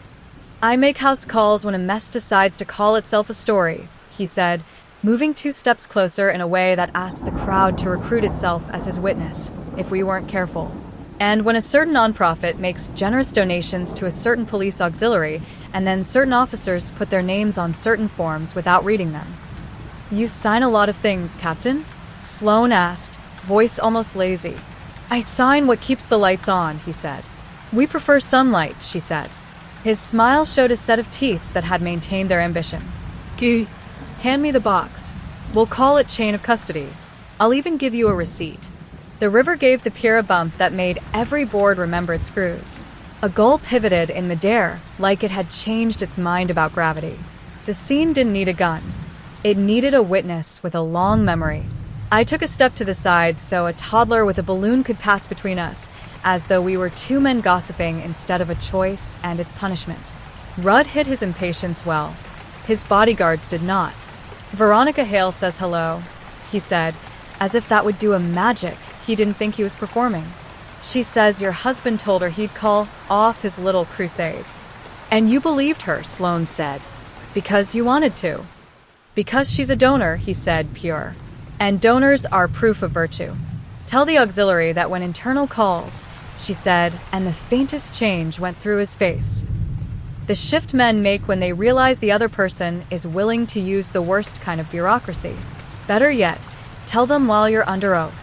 I make house calls when a mess decides to call itself a story, he said, moving 2 steps closer in a way that asked the crowd to recruit itself as his witness, if we weren't careful. And when a certain nonprofit makes generous donations to a certain police auxiliary, and then certain officers put their names on certain forms without reading them. You sign a lot of things, Captain? Sloane asked, voice almost lazy. I sign what keeps the lights on, he said. We prefer sunlight, she said. His smile showed a set of teeth that had maintained their ambition. Gee. Hand me the box. We'll call it chain of custody. I'll even give you a receipt. The river gave the pier a bump that made every board remember its screws. A gull pivoted in midair like it had changed its mind about gravity. The scene didn't need a gun. It needed a witness with a long memory. I took a step to the side so a toddler with a balloon could pass between us, as though we were 2 men gossiping instead of a choice and its punishment. Rudd hid his impatience well. His bodyguards did not. Veronica Hale says hello, he said, as if that would do a magic he didn't think he was performing. She says your husband told her he'd call off his little crusade. And you believed her, Sloane said. Because you wanted to. Because she's a donor, he said, pure. And donors are proof of virtue. Tell the auxiliary that when internal calls, she said, and the faintest change went through his face. The shift men make when they realize the other person is willing to use the worst kind of bureaucracy. Better yet, tell them while you're under oath.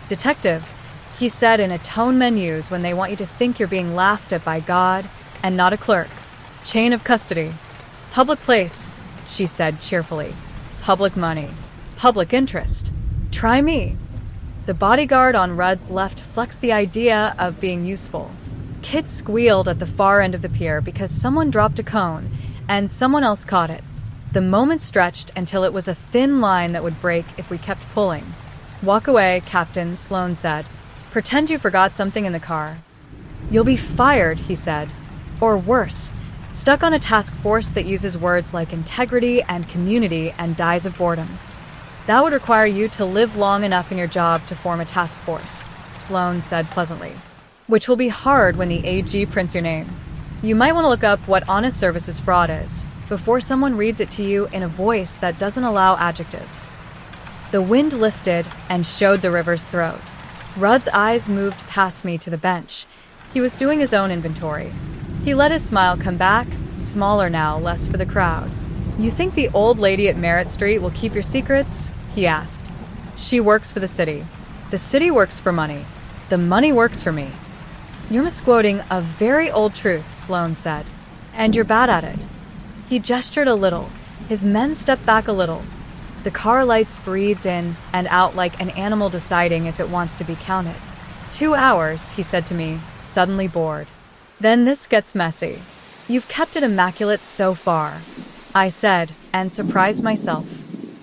Detective, he said in a tone men use when they want you to think you're being laughed at by God and not a clerk. Chain of custody. Public place, she said cheerfully. Public money. Public interest. Try me. The bodyguard on Rudd's left flexed the idea of being useful. Kids squealed at the far end of the pier because someone dropped a cone and someone else caught it. The moment stretched until it was a thin line that would break if we kept pulling. Walk away, Captain, Sloane said. Pretend you forgot something in the car. You'll be fired, he said. Or worse, stuck on a task force that uses words like integrity and community and dies of boredom. That would require you to live long enough in your job to form a task force, Sloane said pleasantly. Which will be hard when the AG prints your name. You might want to look up what honest services fraud is before someone reads it to you in a voice that doesn't allow adjectives. The wind lifted and showed the river's throat. Rudd's eyes moved past me to the bench. He was doing his own inventory. He let his smile come back, smaller now, less for the crowd. "You think the old lady at Merritt Street will keep your secrets?" he asked. "She works for the city. The city works for money. The money works for me." "You're misquoting a very old truth," Sloane said. "And you're bad at it." He gestured a little. His men stepped back a little. The car lights breathed in and out like an animal deciding if it wants to be counted. 2 hours, he said to me, suddenly bored. "Then this gets messy. You've kept it immaculate so far," I said, and surprised myself.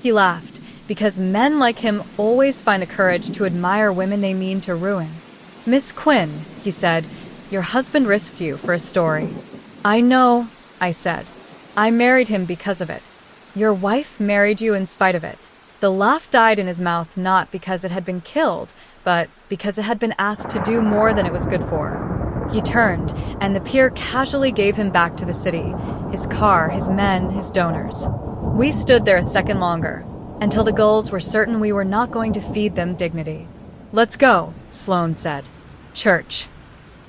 He laughed, because men like him always find the courage to admire women they mean to ruin. "Miss Quinn," he said, "your husband risked you for a story." "I know," I said. "I married him because of it." "Your wife married you in spite of it." The laugh died in his mouth not because it had been killed, but because it had been asked to do more than it was good for. He turned, and the pier casually gave him back to the city, his car, his men, his donors. We stood there a second longer, until the gulls were certain we were not going to feed them dignity. "Let's go," Sloane said. "Church."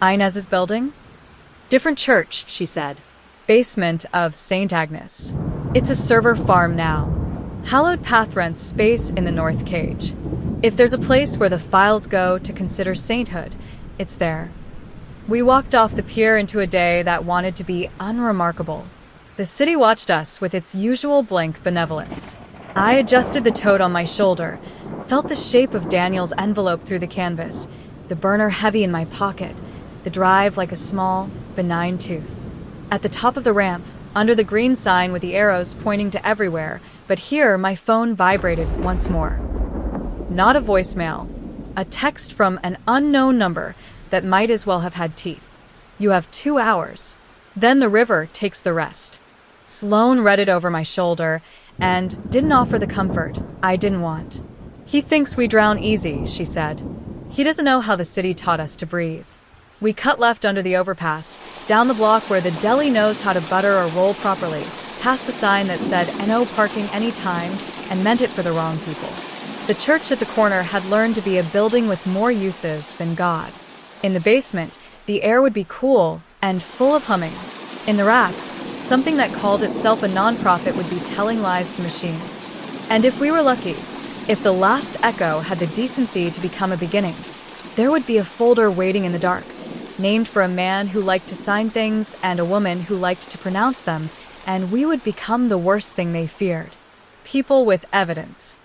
"Inez's building?" "Different church," she said. "Basement of St. Agnes. It's a server farm now. Hallowed Path rents space in the North Cage. If there's a place where the files go to consider sainthood, it's there." We walked off the pier into a day that wanted to be unremarkable. The city watched us with its usual blank benevolence. I adjusted the tote on my shoulder, felt the shape of Daniel's envelope through the canvas, the burner heavy in my pocket, the drive like a small, benign tooth. At the top of the ramp, under the green sign with the arrows pointing to everywhere, but here my phone vibrated once more. Not a voicemail, a text from an unknown number that might as well have had teeth. "You have 2 hours. Then the river takes the rest." Sloane read it over my shoulder and didn't offer the comfort I didn't want. "He thinks we drown easy," she said. "He doesn't know how the city taught us to breathe." We cut left under the overpass, down the block where the deli knows how to butter or roll properly, past the sign that said "NO parking anytime" and meant it for the wrong people. The church at the corner had learned to be a building with more uses than God. In the basement, the air would be cool and full of humming. In the racks, something that called itself a nonprofit would be telling lies to machines. And if we were lucky, if the last echo had the decency to become a beginning, there would be a folder waiting in the dark, named for a man who liked to sign things and a woman who liked to pronounce them, and we would become the worst thing they feared. People with evidence.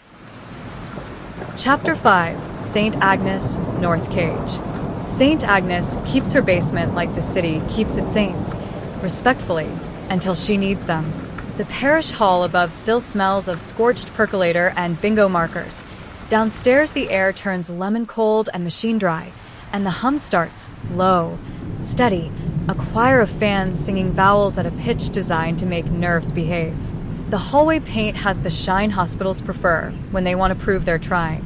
Chapter 5, St. Agnes, North Cage. St. Agnes keeps her basement like the city keeps its saints, respectfully, until she needs them. The parish hall above still smells of scorched percolator and bingo markers. Downstairs the air turns lemon cold and machine dry, and the hum starts, low, steady, a choir of fans singing vowels at a pitch designed to make nerves behave. The hallway paint has the shine hospitals prefer when they want to prove they're trying.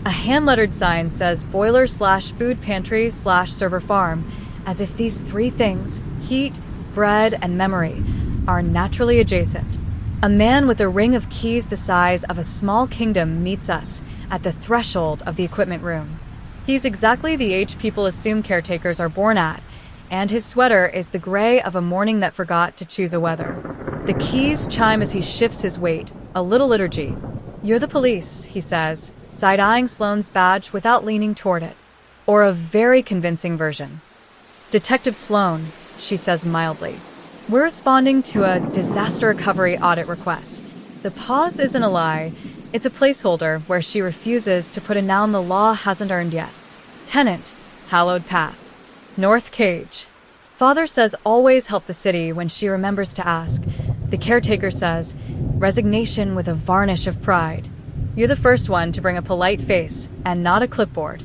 A hand-lettered sign says boiler/food pantry/server farm, as if these three things, heat, bread, and memory, are naturally adjacent. A man with a ring of keys the size of a small kingdom meets us at the threshold of the equipment room. He's exactly the age people assume caretakers are born at, and his sweater is the gray of a morning that forgot to choose a weather. The keys chime as he shifts his weight, a little liturgy. "You're the police," he says, side-eyeing Sloane's badge without leaning toward it. Or a very convincing version. "Detective Sloane," she says mildly. "We're responding to a disaster recovery audit request." The pause isn't a lie. It's a placeholder where she refuses to put a noun the law hasn't earned yet. Tenant, Hallowed Path. North Cage. Father says always help the city when she remembers to ask. The caretaker says, resignation with a varnish of pride. You're the first one to bring a polite face and not a clipboard.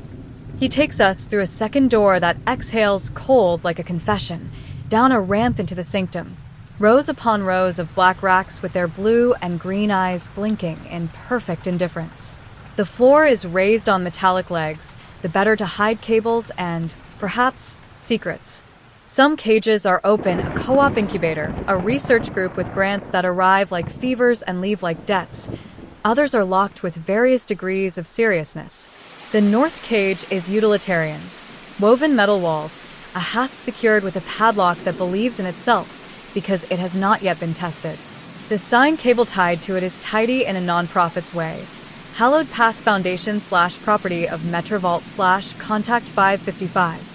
He takes us through a second door that exhales cold like a confession, down a ramp into the sanctum. Rows upon rows of black racks with their blue and green eyes blinking in perfect indifference. The floor is raised on metallic legs, the better to hide cables and, perhaps, secrets. Some cages are open, a co-op incubator, a research group with grants that arrive like fevers and leave like debts. Others are locked with various degrees of seriousness. The north cage is utilitarian. Woven metal walls, a hasp secured with a padlock that believes in itself because it has not yet been tested. The sign cable tied to it is tidy in a non-profit's way. Hallowed Path Foundation / property of Metrovault / contact 555.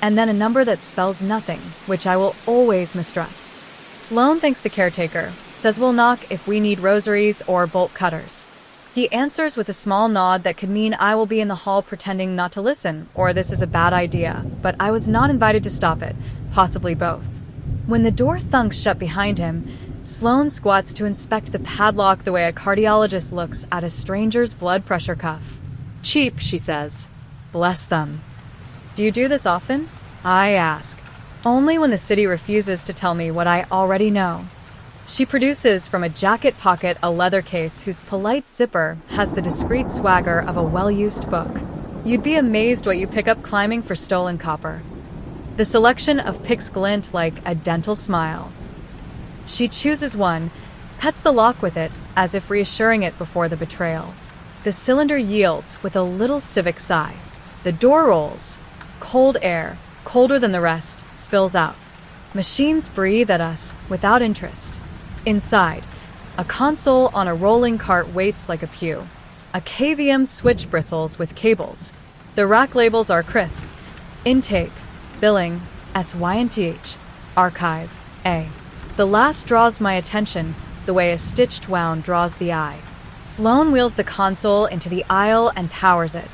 And then a number that spells nothing, which I will always mistrust. Sloan thanks the caretaker, says we'll knock if we need rosaries or bolt cutters. He answers with a small nod that could mean I will be in the hall pretending not to listen, or this is a bad idea, but I was not invited to stop it, possibly both. When the door thunks shut behind him, Sloan squats to inspect the padlock the way a cardiologist looks at a stranger's blood pressure cuff. Cheap, she says. Bless them. Do you do this often? I ask. Only when the city refuses to tell me what I already know. She produces from a jacket pocket a leather case whose polite zipper has the discreet swagger of a well-used book. You'd be amazed what you pick up climbing for stolen copper. The selection of picks glint like a dental smile. She chooses one, pets the lock with it, as if reassuring it before the betrayal. The cylinder yields with a little civic sigh. The door rolls. Cold air, colder than the rest, spills out. Machines breathe at us without interest. Inside, a console on a rolling cart waits like a pew. A KVM switch bristles with cables. The rack labels are crisp. Intake, billing, SYNTH, archive, A. The last draws my attention, the way a stitched wound draws the eye. Sloan wheels the console into the aisle and powers it.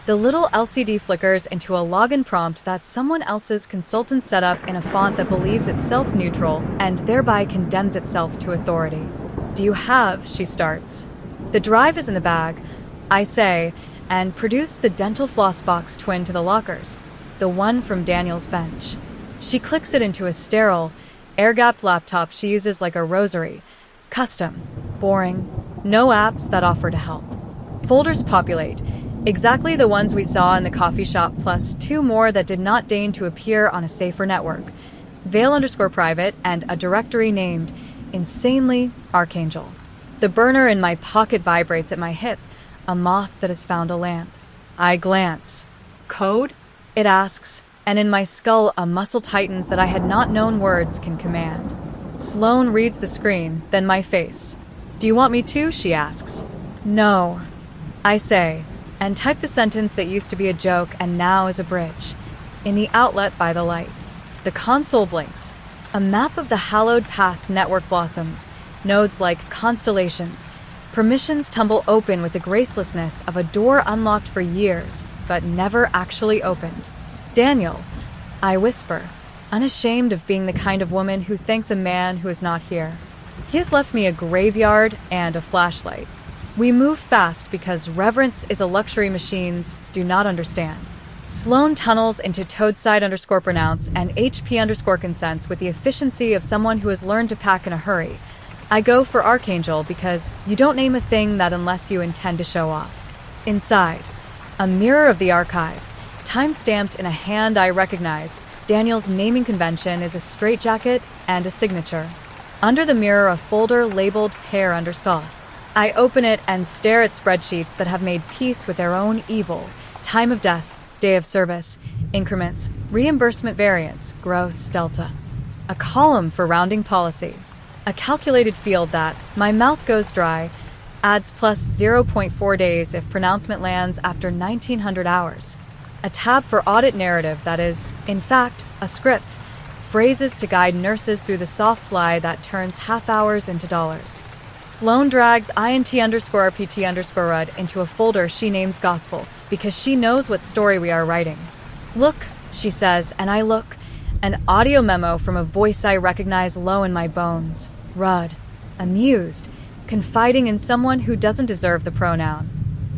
The little LCD flickers into a login prompt that someone else's consultant set up in a font that believes itself neutral and thereby condemns itself to authority. Do you have, she starts. The drive is in the bag, I say, and produce the dental floss box twin to the lockers, the one from Daniel's bench. She clicks it into a sterile, air-gapped laptop she uses like a rosary. Custom, boring, no apps that offer to help. Folders populate, exactly the ones we saw in the coffee shop plus two more that did not deign to appear on a safer network. Veil_private and a directory named, insanely, Archangel. The burner in my pocket vibrates at my hip, a moth that has found a lamp. I glance. Code? It asks, and in my skull a muscle tightens that I had not known words can command. Sloan reads the screen, then my face. Do you want me to? She asks. No, I say, and type the sentence that used to be a joke and now is a bridge. In the outlet by the light. The console blinks. A map of the hallowed path network blossoms, nodes like constellations. Permissions tumble open with the gracelessness of a door unlocked for years, but never actually opened. Daniel, I whisper, unashamed of being the kind of woman who thanks a man who is not here. He has left me a graveyard and a flashlight. We move fast because reverence is a luxury machines do not understand. Sloan tunnels into toadside_pronounce and HP_consents with the efficiency of someone who has learned to pack in a hurry. I go for Archangel because you don't name a thing that unless you intend to show off. Inside, a mirror of the archive, time-stamped in a hand I recognize. Daniel's naming convention is a straitjacket and a signature. Under the mirror, a folder labeled Pair _ I open it and stare at spreadsheets that have made peace with their own evil. Time of death, day of service, increments, reimbursement variance, gross, delta. A column for rounding policy. A calculated field that, my mouth goes dry, adds plus 0.4 days if pronouncement lands after 1900 hours. A tab for audit narrative that is, in fact, a script. Phrases to guide nurses through the soft lie that turns half hours into dollars. Sloan drags INT_RPT_RUD into a folder she names Gospel because she knows what story we are writing. Look, she says, and I look. An audio memo from a voice I recognize low in my bones. Rudd. Amused. Confiding in someone who doesn't deserve the pronoun.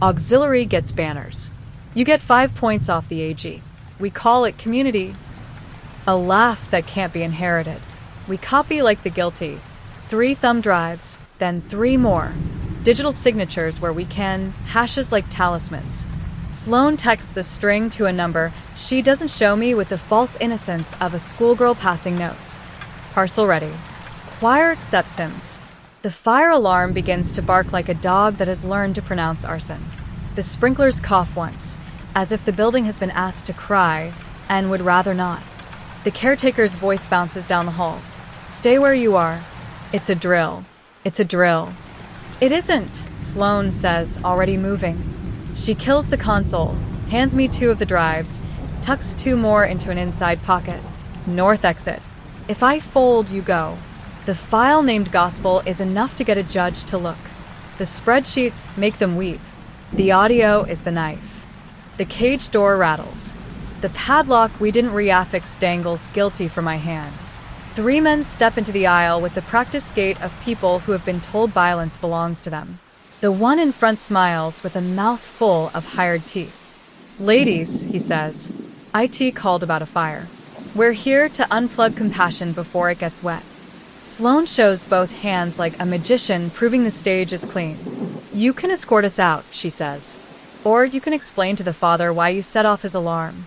Auxiliary gets banners. You get 5 points off the AG. We call it community. A laugh that can't be inherited. We copy like the guilty. 3 thumb drives, then 3 more. Digital signatures where we can, hashes like talismans. Sloan texts a string to a number she doesn't show me with the false innocence of a schoolgirl passing notes. Parcel ready. Choir accepts hymns. The fire alarm begins to bark like a dog that has learned to pronounce arson. The sprinklers cough once, as if the building has been asked to cry and would rather not. The caretaker's voice bounces down the hall. Stay where you are. It's a drill. It's a drill. It isn't, Sloane says, already moving. She kills the console, hands me 2 of the drives, tucks 2 more into an inside pocket. North exit. If I fold, you go. The file named Gospel is enough to get a judge to look. The spreadsheets make them weep. The audio is the knife. The cage door rattles. The padlock we didn't reaffix dangles guilty from my hand. 3 men step into the aisle with the practiced gait of people who have been told violence belongs to them. The one in front smiles with a mouth full of hired teeth. Ladies, he says, IT called about a fire. We're here to unplug compassion before it gets wet. Sloane shows both hands like a magician, proving the stage is clean. You can escort us out, she says. Or you can explain to the father why you set off his alarm.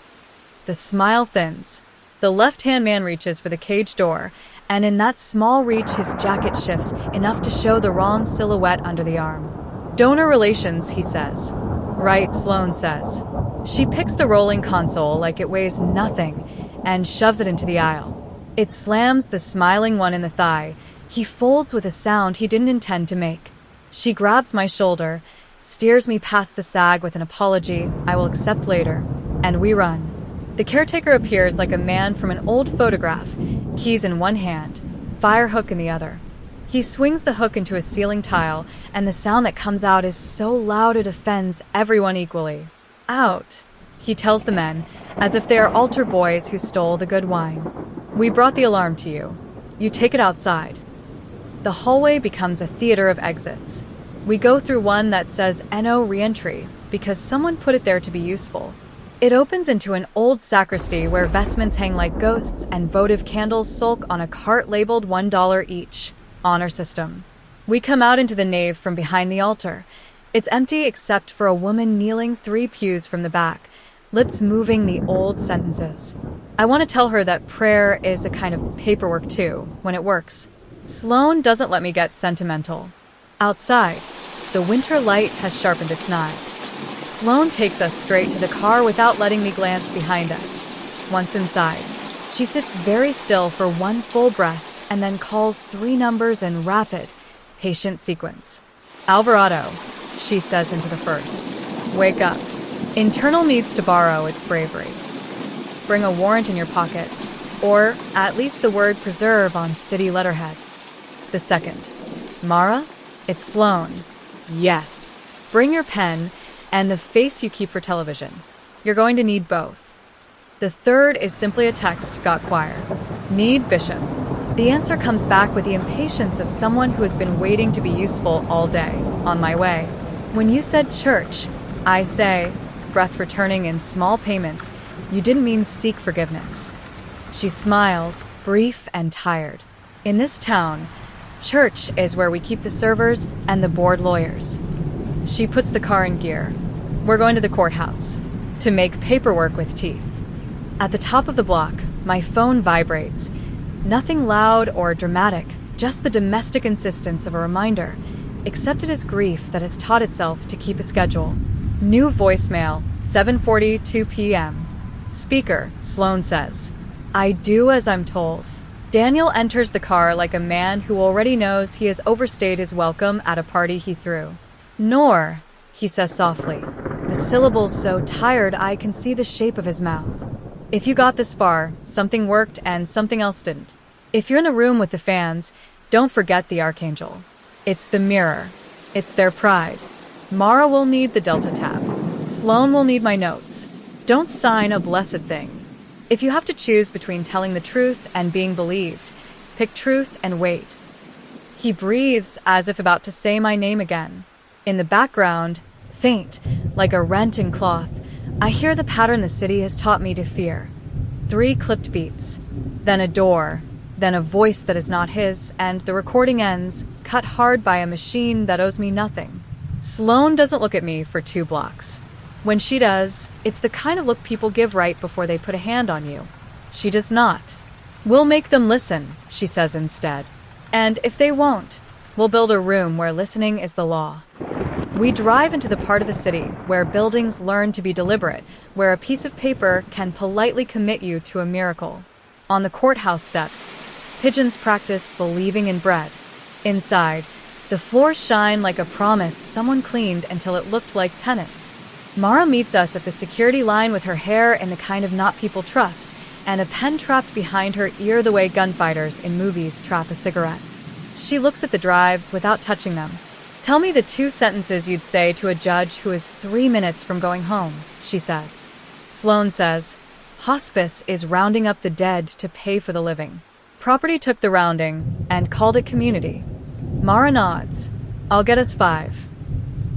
The smile thins. The left-hand man reaches for the cage door, and in that small reach his jacket shifts enough to show the wrong silhouette under the arm. Donor relations, he says. Right, Sloane says. She picks the rolling console like it weighs nothing and shoves it into the aisle. It slams the smiling one in the thigh. He folds with a sound he didn't intend to make. She grabs my shoulder, steers me past the sag with an apology I will accept later, and we run. The caretaker appears like a man from an old photograph, keys in one hand, fire hook in the other. He swings the hook into a ceiling tile, and the sound that comes out is so loud it offends everyone equally. Out, he tells the men, as if they are altar boys who stole the good wine. We brought the alarm to you. You take it outside. The hallway becomes a theater of exits. We go through one that says NO Reentry because someone put it there to be useful. It opens into an old sacristy where vestments hang like ghosts and votive candles sulk on a cart labeled $1 each. Honor system. We come out into the nave from behind the altar. It's empty except for a woman kneeling 3 pews from the back, lips moving the old sentences. I want to tell her that prayer is a kind of paperwork too, when it works. Sloane doesn't let me get sentimental. Outside, the winter light has sharpened its knives. Sloane takes us straight to the car without letting me glance behind us. Once inside, she sits very still for 1 full breath and then calls 3 numbers in rapid, patient sequence. Alvarado, she says into the first. Wake up. Internal needs to borrow its bravery. Bring a warrant in your pocket, or at least the word preserve on city letterhead. The second. Mara, it's Sloane. Yes. Bring your pen and the face you keep for television. You're going to need both. The third is simply a text, got choir. Need Bishop. The answer comes back with the impatience of someone who has been waiting to be useful all day. On my way. When you said church, I say, breath returning in small payments, you didn't mean seek forgiveness. She smiles, brief and tired. In this town, church is where we keep the servers and the board lawyers. She puts the car in gear. We're going to the courthouse to make paperwork with teeth. At the top of the block, my phone vibrates. Nothing loud or dramatic, just the domestic insistence of a reminder, except it is grief that has taught itself to keep a schedule. New voicemail, 7:42 p.m. Speaker, Sloane says. I do as I'm told. Daniel enters the car like a man who already knows he has overstayed his welcome at a party he threw. Nor, he says softly, the syllables so tired I can see the shape of his mouth. If you got this far, something worked and something else didn't. If you're in a room with the fans, don't forget the Archangel. It's the mirror. It's their pride. Mara will need the Delta tab. Sloane will need my notes. Don't sign a blessed thing. If you have to choose between telling the truth and being believed, pick truth and wait. He breathes as if about to say my name again. In the background, faint, like a rent in cloth, I hear the pattern the city has taught me to fear. 3 clipped beeps, then a door, then a voice that is not his, and the recording ends, cut hard by a machine that owes me nothing. Sloane doesn't look at me for 2 blocks. When she does, it's the kind of look people give right before they put a hand on you. She does not. We'll make them listen, she says instead. And if they won't, we'll build a room where listening is the law. We drive into the part of the city where buildings learn to be deliberate, where a piece of paper can politely commit you to a miracle. On the courthouse steps, pigeons practice believing in bread. Inside, the floors shine like a promise someone cleaned until it looked like penance. Mara meets us at the security line with her hair in the kind of knot people trust, and a pen trapped behind her ear the way gunfighters in movies trap a cigarette. She looks at the drives without touching them. "Tell me the 2 sentences you'd say to a judge who is 3 minutes from going home," she says. Sloane says, "Hospice is rounding up the dead to pay for the living. Property took the rounding and called it community." Mara nods. "I'll get us 5.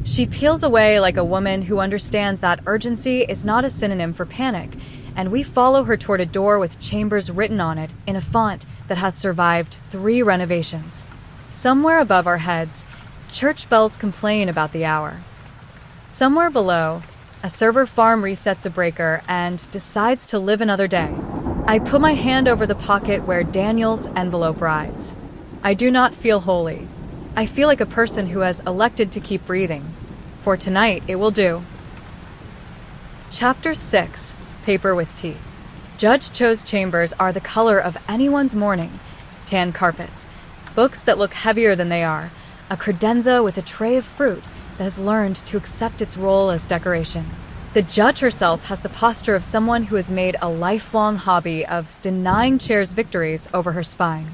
She peels away like a woman who understands that urgency is not a synonym for panic, and we follow her toward a door with Chambers written on it in a font that has survived 3 renovations. Somewhere above our heads, church bells complain about the hour. Somewhere below, a server farm resets a breaker and decides to live another day. I put my hand over the pocket where Daniel's envelope rides. I do not feel holy. I feel like a person who has elected to keep breathing. For tonight, it will do. Chapter 6. Paper with Teeth. Judge Cho's chambers are the color of anyone's mourning. Tan carpets, books that look heavier than they are, a credenza with a tray of fruit that has learned to accept its role as decoration. The judge herself has the posture of someone who has made a lifelong hobby of denying chairs victories over her spine.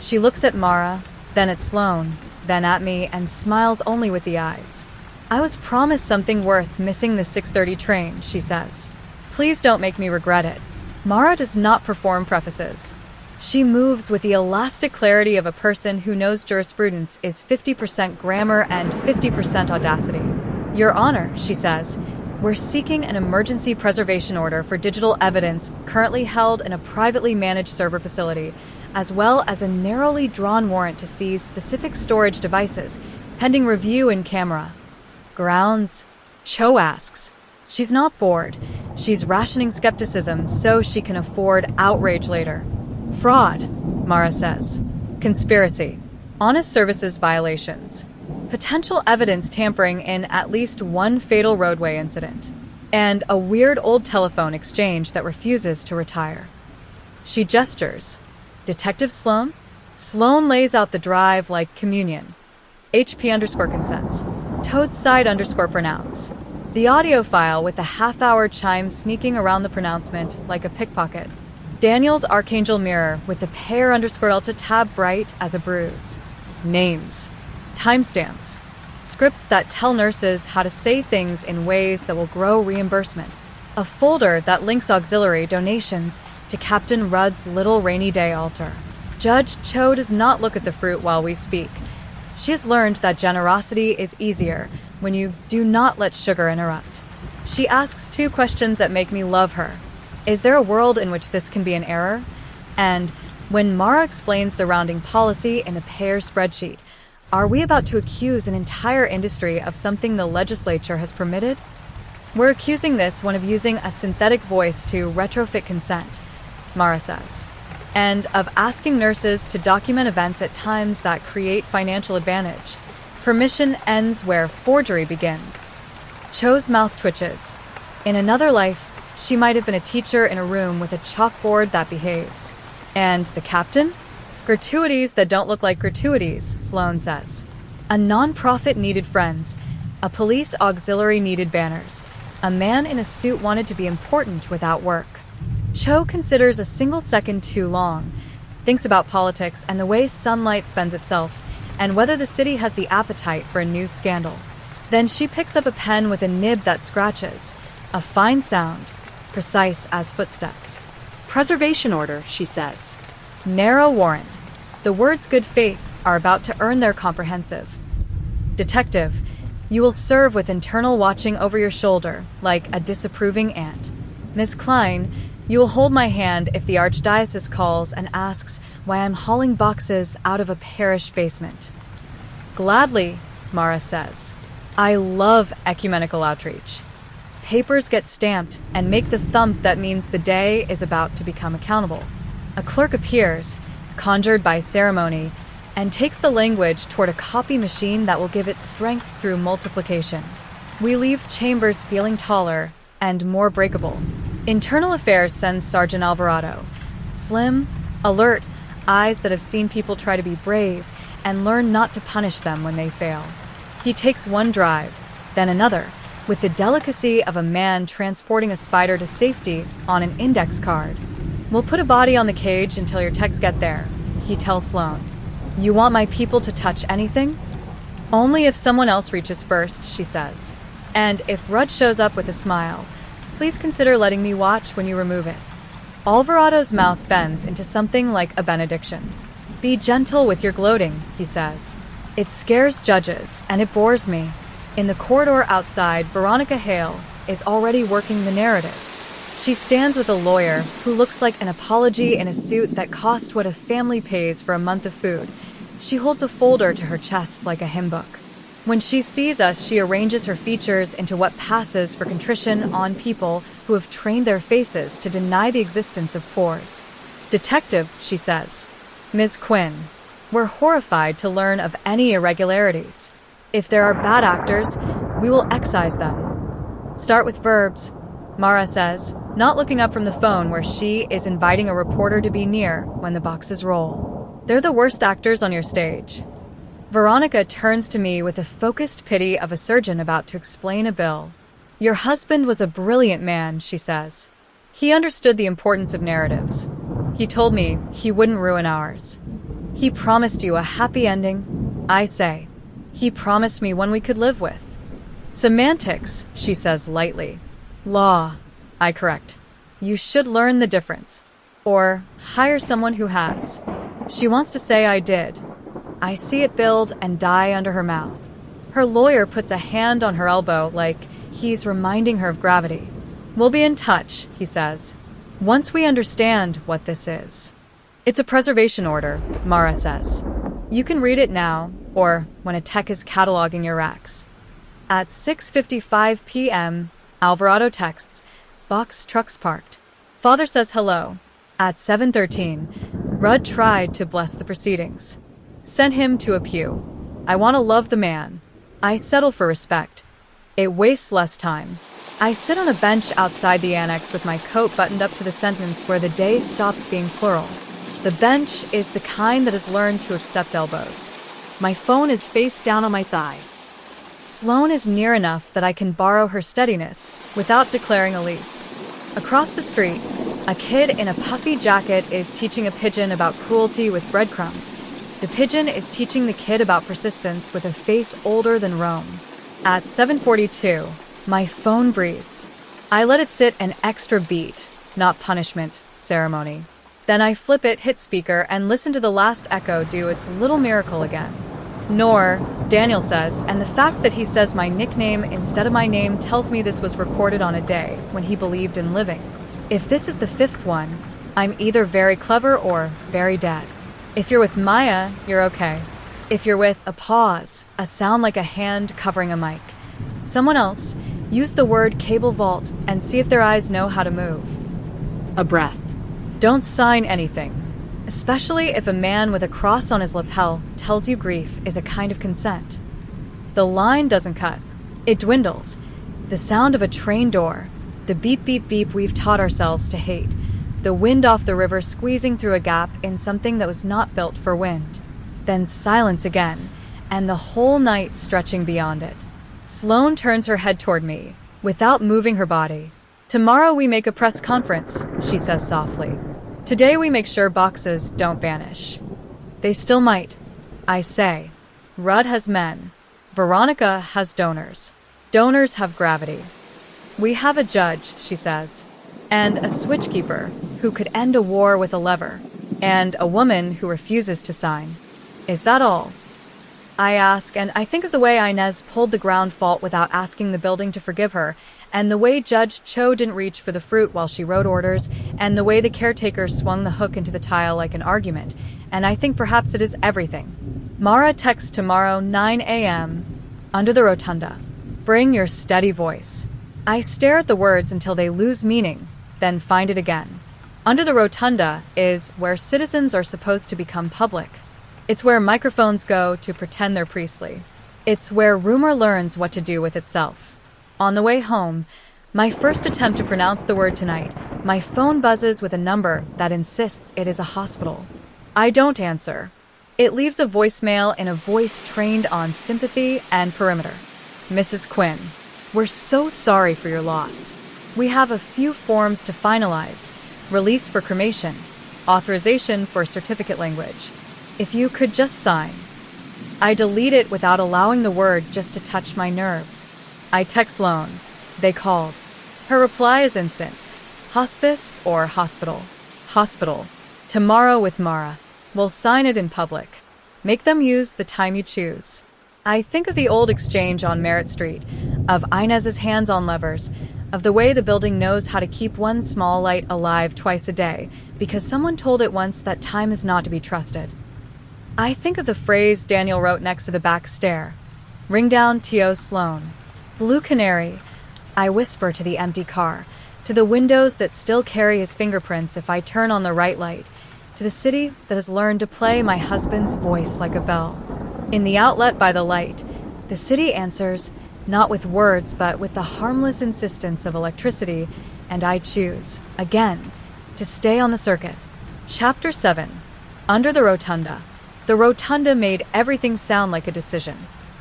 She looks at Mara, then at Sloane, then at me, and smiles only with the eyes. "I was promised something worth missing the 6:30 train," she says. "Please don't make me regret it." Mara does not perform prefaces. She moves with the elastic clarity of a person who knows jurisprudence is 50% grammar and 50% audacity. "Your Honor," she says, "we're seeking an emergency preservation order for digital evidence currently held in a privately managed server facility, as well as a narrowly drawn warrant to seize specific storage devices, pending review in camera." "Grounds?" Cho asks. She's not bored. She's rationing skepticism so she can afford outrage later. "Fraud," Mara says. "Conspiracy. Honest services violations. Potential evidence tampering in at least 1 fatal roadway incident. And a weird old telephone exchange that refuses to retire." She gestures. "Detective Sloane?" Sloane lays out the drive like communion. HP_consents. Toadside_pronounce. The audio file with the half-hour chime sneaking around the pronouncement like a pickpocket. Daniel's Archangel mirror with the pair_delta tab bright as a bruise. Names. Timestamps. Scripts that tell nurses how to say things in ways that will grow reimbursement. A folder that links auxiliary donations to Captain Rudd's Little Rainy Day altar. Judge Cho does not look at the fruit while we speak. She has learned that generosity is easier when you do not let sugar interrupt. She asks 2 questions that make me love her. Is there a world in which this can be an error? And when Mara explains the rounding policy in a pair spreadsheet, are we about to accuse an entire industry of something the legislature has permitted? "We're accusing this one of using a synthetic voice to retrofit consent," Mara says, "and of asking nurses to document events at times that create financial advantage. Permission ends where forgery begins." Cho's mouth twitches. In another life, she might have been a teacher in a room with a chalkboard that behaves. And the captain? "Gratuities that don't look like gratuities," Sloane says. A non-profit needed friends. A police auxiliary needed banners. A man in a suit wanted to be important without work. Cho considers a single second too long, thinks about politics and the way sunlight spends itself, and whether the city has the appetite for a new scandal. Then she picks up a pen with a nib that scratches. A fine sound, precise as footsteps. "Preservation order," she says. Narrow warrant. The words good faith are about to earn their comprehensive. "Detective, you will serve with internal watching over your shoulder, like a disapproving aunt. Miss Klein, you will hold my hand if the archdiocese calls and asks why I'm hauling boxes out of a parish basement." "Gladly," Mara says. I love ecumenical outreach. Papers get stamped and make the thump that means the day is about to become accountable. A clerk appears, conjured by ceremony, and takes the language toward a copy machine that will give it strength through multiplication. We leave Chambers feeling taller and more breakable. Internal Affairs sends Sergeant Alvarado. Slim, alert, eyes that have seen people try to be brave and learn not to punish them when they fail. He takes one drive, then another, with the delicacy of a man transporting a spider to safety on an index card. We'll put a body on the cage until your techs get there, he tells Sloane. You want my people to touch anything? Only if someone else reaches first, she says. And if Rudd shows up with a smile, please consider letting me watch when you remove it. Alvarado's mouth bends into something like a benediction. Be gentle with your gloating, he says. It scares judges, and it bores me. In the corridor outside, Veronica Hale is already working the narrative. She stands with a lawyer who looks like an apology in a suit that cost what a family pays for a month of food. She holds a folder to her chest like a hymn book. When she sees us, she arranges her features into what passes for contrition on people who have trained their faces to deny the existence of pores. Detective, she says. Ms. Quinn, we're horrified to learn of any irregularities. If there are bad actors, we will excise them. Start with verbs, Mara says, not looking up from the phone where she is inviting a reporter to be near when the boxes roll. They're the worst actors on your stage. Veronica turns to me with a focused pity of a surgeon about to explain a bill. Your husband was a brilliant man, she says. He understood the importance of narratives. He told me he wouldn't ruin ours. He promised you a happy ending, I say. He promised me one we could live with. Semantics, she says lightly. Law, I correct. You should learn the difference. Or hire someone who has. She wants to say I did. I see it build and die under her mouth. Her lawyer puts a hand on her elbow like he's reminding her of gravity. We'll be in touch, he says, once we understand what this is. It's a preservation order, Mara says. You can read it now, or when a tech is cataloging your racks. At 6:55 p.m., Alvarado texts, box trucks parked. Father says hello. At 7:13, Rudd tried to bless the proceedings. Sent him to a pew. I want to love the man. I settle for respect. It wastes less time. I sit on a bench outside the annex with my coat buttoned up to the sentence where the day stops being plural. The bench is the kind that has learned to accept elbows. My phone is face down on my thigh. Sloane is near enough that I can borrow her steadiness without declaring a lease. Across the street, a kid in a puffy jacket is teaching a pigeon about cruelty with breadcrumbs. The pigeon is teaching the kid about persistence with a face older than Rome. At 7:42, my phone breathes. I let it sit an extra beat, not punishment, ceremony. Then I flip it, hit speaker, and listen to the last echo do its little miracle again. Nor, Daniel says, and the fact that he says my nickname instead of my name tells me this was recorded on a day when he believed in living. If this is the fifth one, I'm either very clever or very dead. If you're with Maya, you're okay. If you're with a pause, a sound like a hand covering a mic. Someone else, use the word cable vault and see if their eyes know how to move. A breath. Don't sign anything, especially if a man with a cross on his lapel tells you grief is a kind of consent. The line doesn't cut. It dwindles. The sound of a train door, the beep beep beep we've taught ourselves to hate, the wind off the river squeezing through a gap in something that was not built for wind. Then silence again, and the whole night stretching beyond it. Sloane turns her head toward me, without moving her body. Tomorrow we make a press conference, she says softly. Today we make sure boxes don't vanish. They still might, I say. Rudd has men. Veronica has donors. Donors have gravity. We have a judge, she says, and a switchkeeper who could end a war with a lever, and a woman who refuses to sign. Is that all? I ask, and I think of the way Inez pulled the ground fault without asking the building to forgive her, and the way Judge Cho didn't reach for the fruit while she wrote orders, and the way the caretaker swung the hook into the tile like an argument, and I think perhaps it is everything. Mara texts tomorrow 9 a.m. under the rotunda. Bring your steady voice. I stare at the words until they lose meaning, then find it again. Under the rotunda is where citizens are supposed to become public. It's where microphones go to pretend they're priestly. It's where rumor learns what to do with itself. On the way home, my first attempt to pronounce the word tonight, my phone buzzes with a number that insists it is a hospital. I don't answer. It leaves a voicemail in a voice trained on sympathy and perimeter. Mrs. Quinn, we're so sorry for your loss. We have a few forms to finalize. Release for cremation. Authorization for certificate language. If you could just sign. I delete it without allowing the word just to touch my nerves. I text Sloan. They called. Her reply is instant. Hospice or hospital? Hospital. Tomorrow with Mara. We'll sign it in public. Make them use the time you choose. I think of the old exchange on Merritt Street, of Inez's hands on levers, of the way the building knows how to keep one small light alive twice a day, because someone told it once that time is not to be trusted. I think of the phrase Daniel wrote next to the back stair. Ring down T.O. Sloan. Blue Canary. I whisper to the empty car, to the windows that still carry his fingerprints if I turn on the right light, to the city that has learned to play my husband's voice like a bell. In the outlet by the light, the city answers, not with words, but with the harmless insistence of electricity, and I choose, again, to stay on the circuit. Chapter 7. Under the Rotunda. The Rotunda made everything sound like a decision.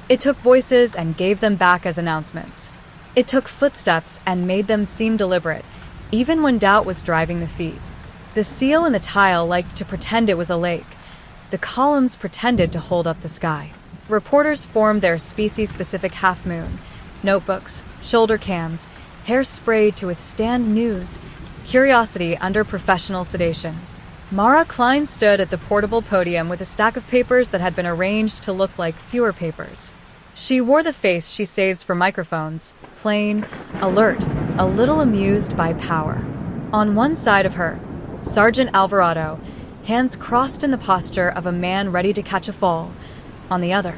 It took voices and gave them back as announcements. It took footsteps and made them seem deliberate, even when doubt was driving the feet. The seal in the tile liked to pretend it was a lake. The columns pretended to hold up the sky. Reporters formed their species-specific half-moon. Notebooks, shoulder cams, hair sprayed to withstand news, curiosity under professional sedation. Mara Klein stood at the portable podium with a stack of papers that had been arranged to look like fewer papers. She wore the face she saves for microphones, plain, alert, a little amused by power. On one side of her, Sergeant Alvarado, hands crossed in the posture of a man ready to catch a fall. On the other,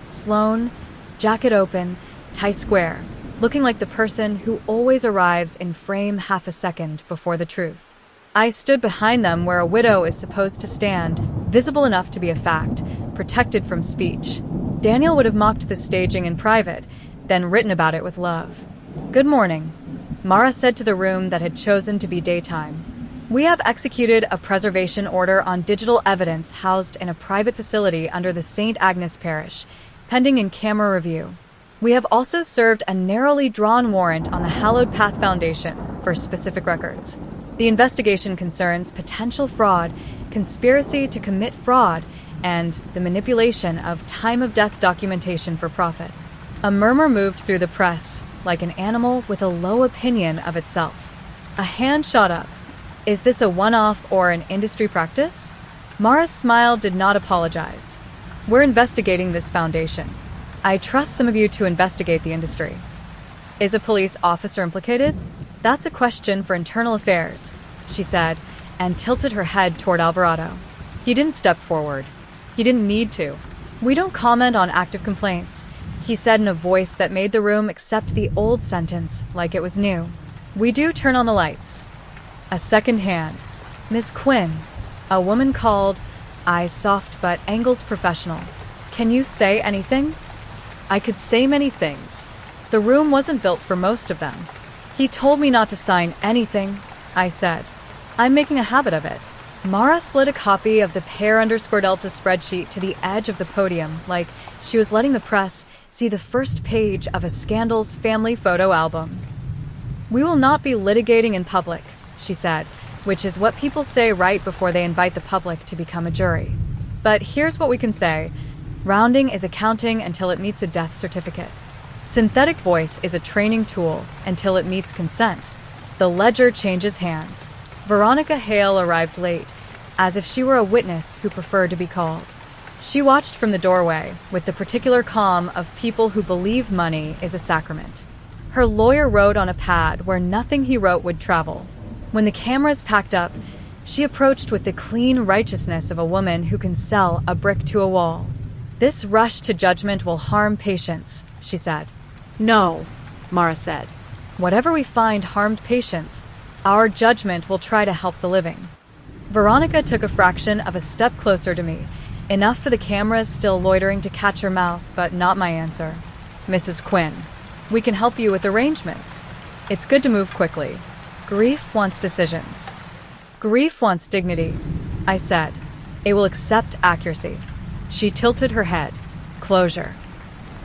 Sloan, jacket open, tie square, looking like the person who always arrives in frame half a second before the truth. I stood behind them where a widow is supposed to stand, visible enough to be a fact, protected from speech. Daniel would have mocked the staging in private, then written about it with love. Good morning, Mara said to the room that had chosen to be daytime. We have executed a preservation order on digital evidence housed in a private facility under the St. Agnes Parish, pending in camera review. We have also served a narrowly drawn warrant on the Hallowed Path Foundation for specific records. The investigation concerns potential fraud, conspiracy to commit fraud, and the manipulation of time-of-death documentation for profit. A murmur moved through the press, like an animal with a low opinion of itself. A hand shot up. Is this a one-off or an industry practice? Mara's smile did not apologize. We're investigating this foundation. I trust some of you to investigate the industry. Is a police officer implicated? That's a question for internal affairs, she said, and tilted her head toward Alvarado. He didn't step forward. He didn't need to. We don't comment on active complaints, he said in a voice that made the room accept the old sentence like it was new. We do turn on the lights. A second hand. Miss Quinn, a woman called, eyes soft but angles professional. Can you say anything? I could say many things. The room wasn't built for most of them. He told me not to sign anything, I said. I'm making a habit of it. Mara slid a copy of the Pair_Delta spreadsheet to the edge of the podium, like she was letting the press see the first page of a Scandal's family photo album. We will not be litigating in public, she said, which is what people say right before they invite the public to become a jury. But here's what we can say. Rounding is accounting until it meets a death certificate. Synthetic voice is a training tool until it meets consent. The ledger changes hands. Veronica Hale arrived late, as if she were a witness who preferred to be called. She watched from the doorway with the particular calm of people who believe money is a sacrament. Her lawyer wrote on a pad where nothing he wrote would travel. When the cameras packed up, she approached with the clean righteousness of a woman who can sell a brick to a wall. This rush to judgment will harm patients, she said. No, Mara said. Whatever we find harmed patients, our judgment will try to help the living. Veronica took a fraction of a step closer to me, Enough for the cameras still loitering to catch her mouth, but not my answer. Mrs. Quinn, we can help you with arrangements. It's good to move quickly. Grief wants decisions. Grief wants dignity, I said. It will accept accuracy. She tilted her head. Closure.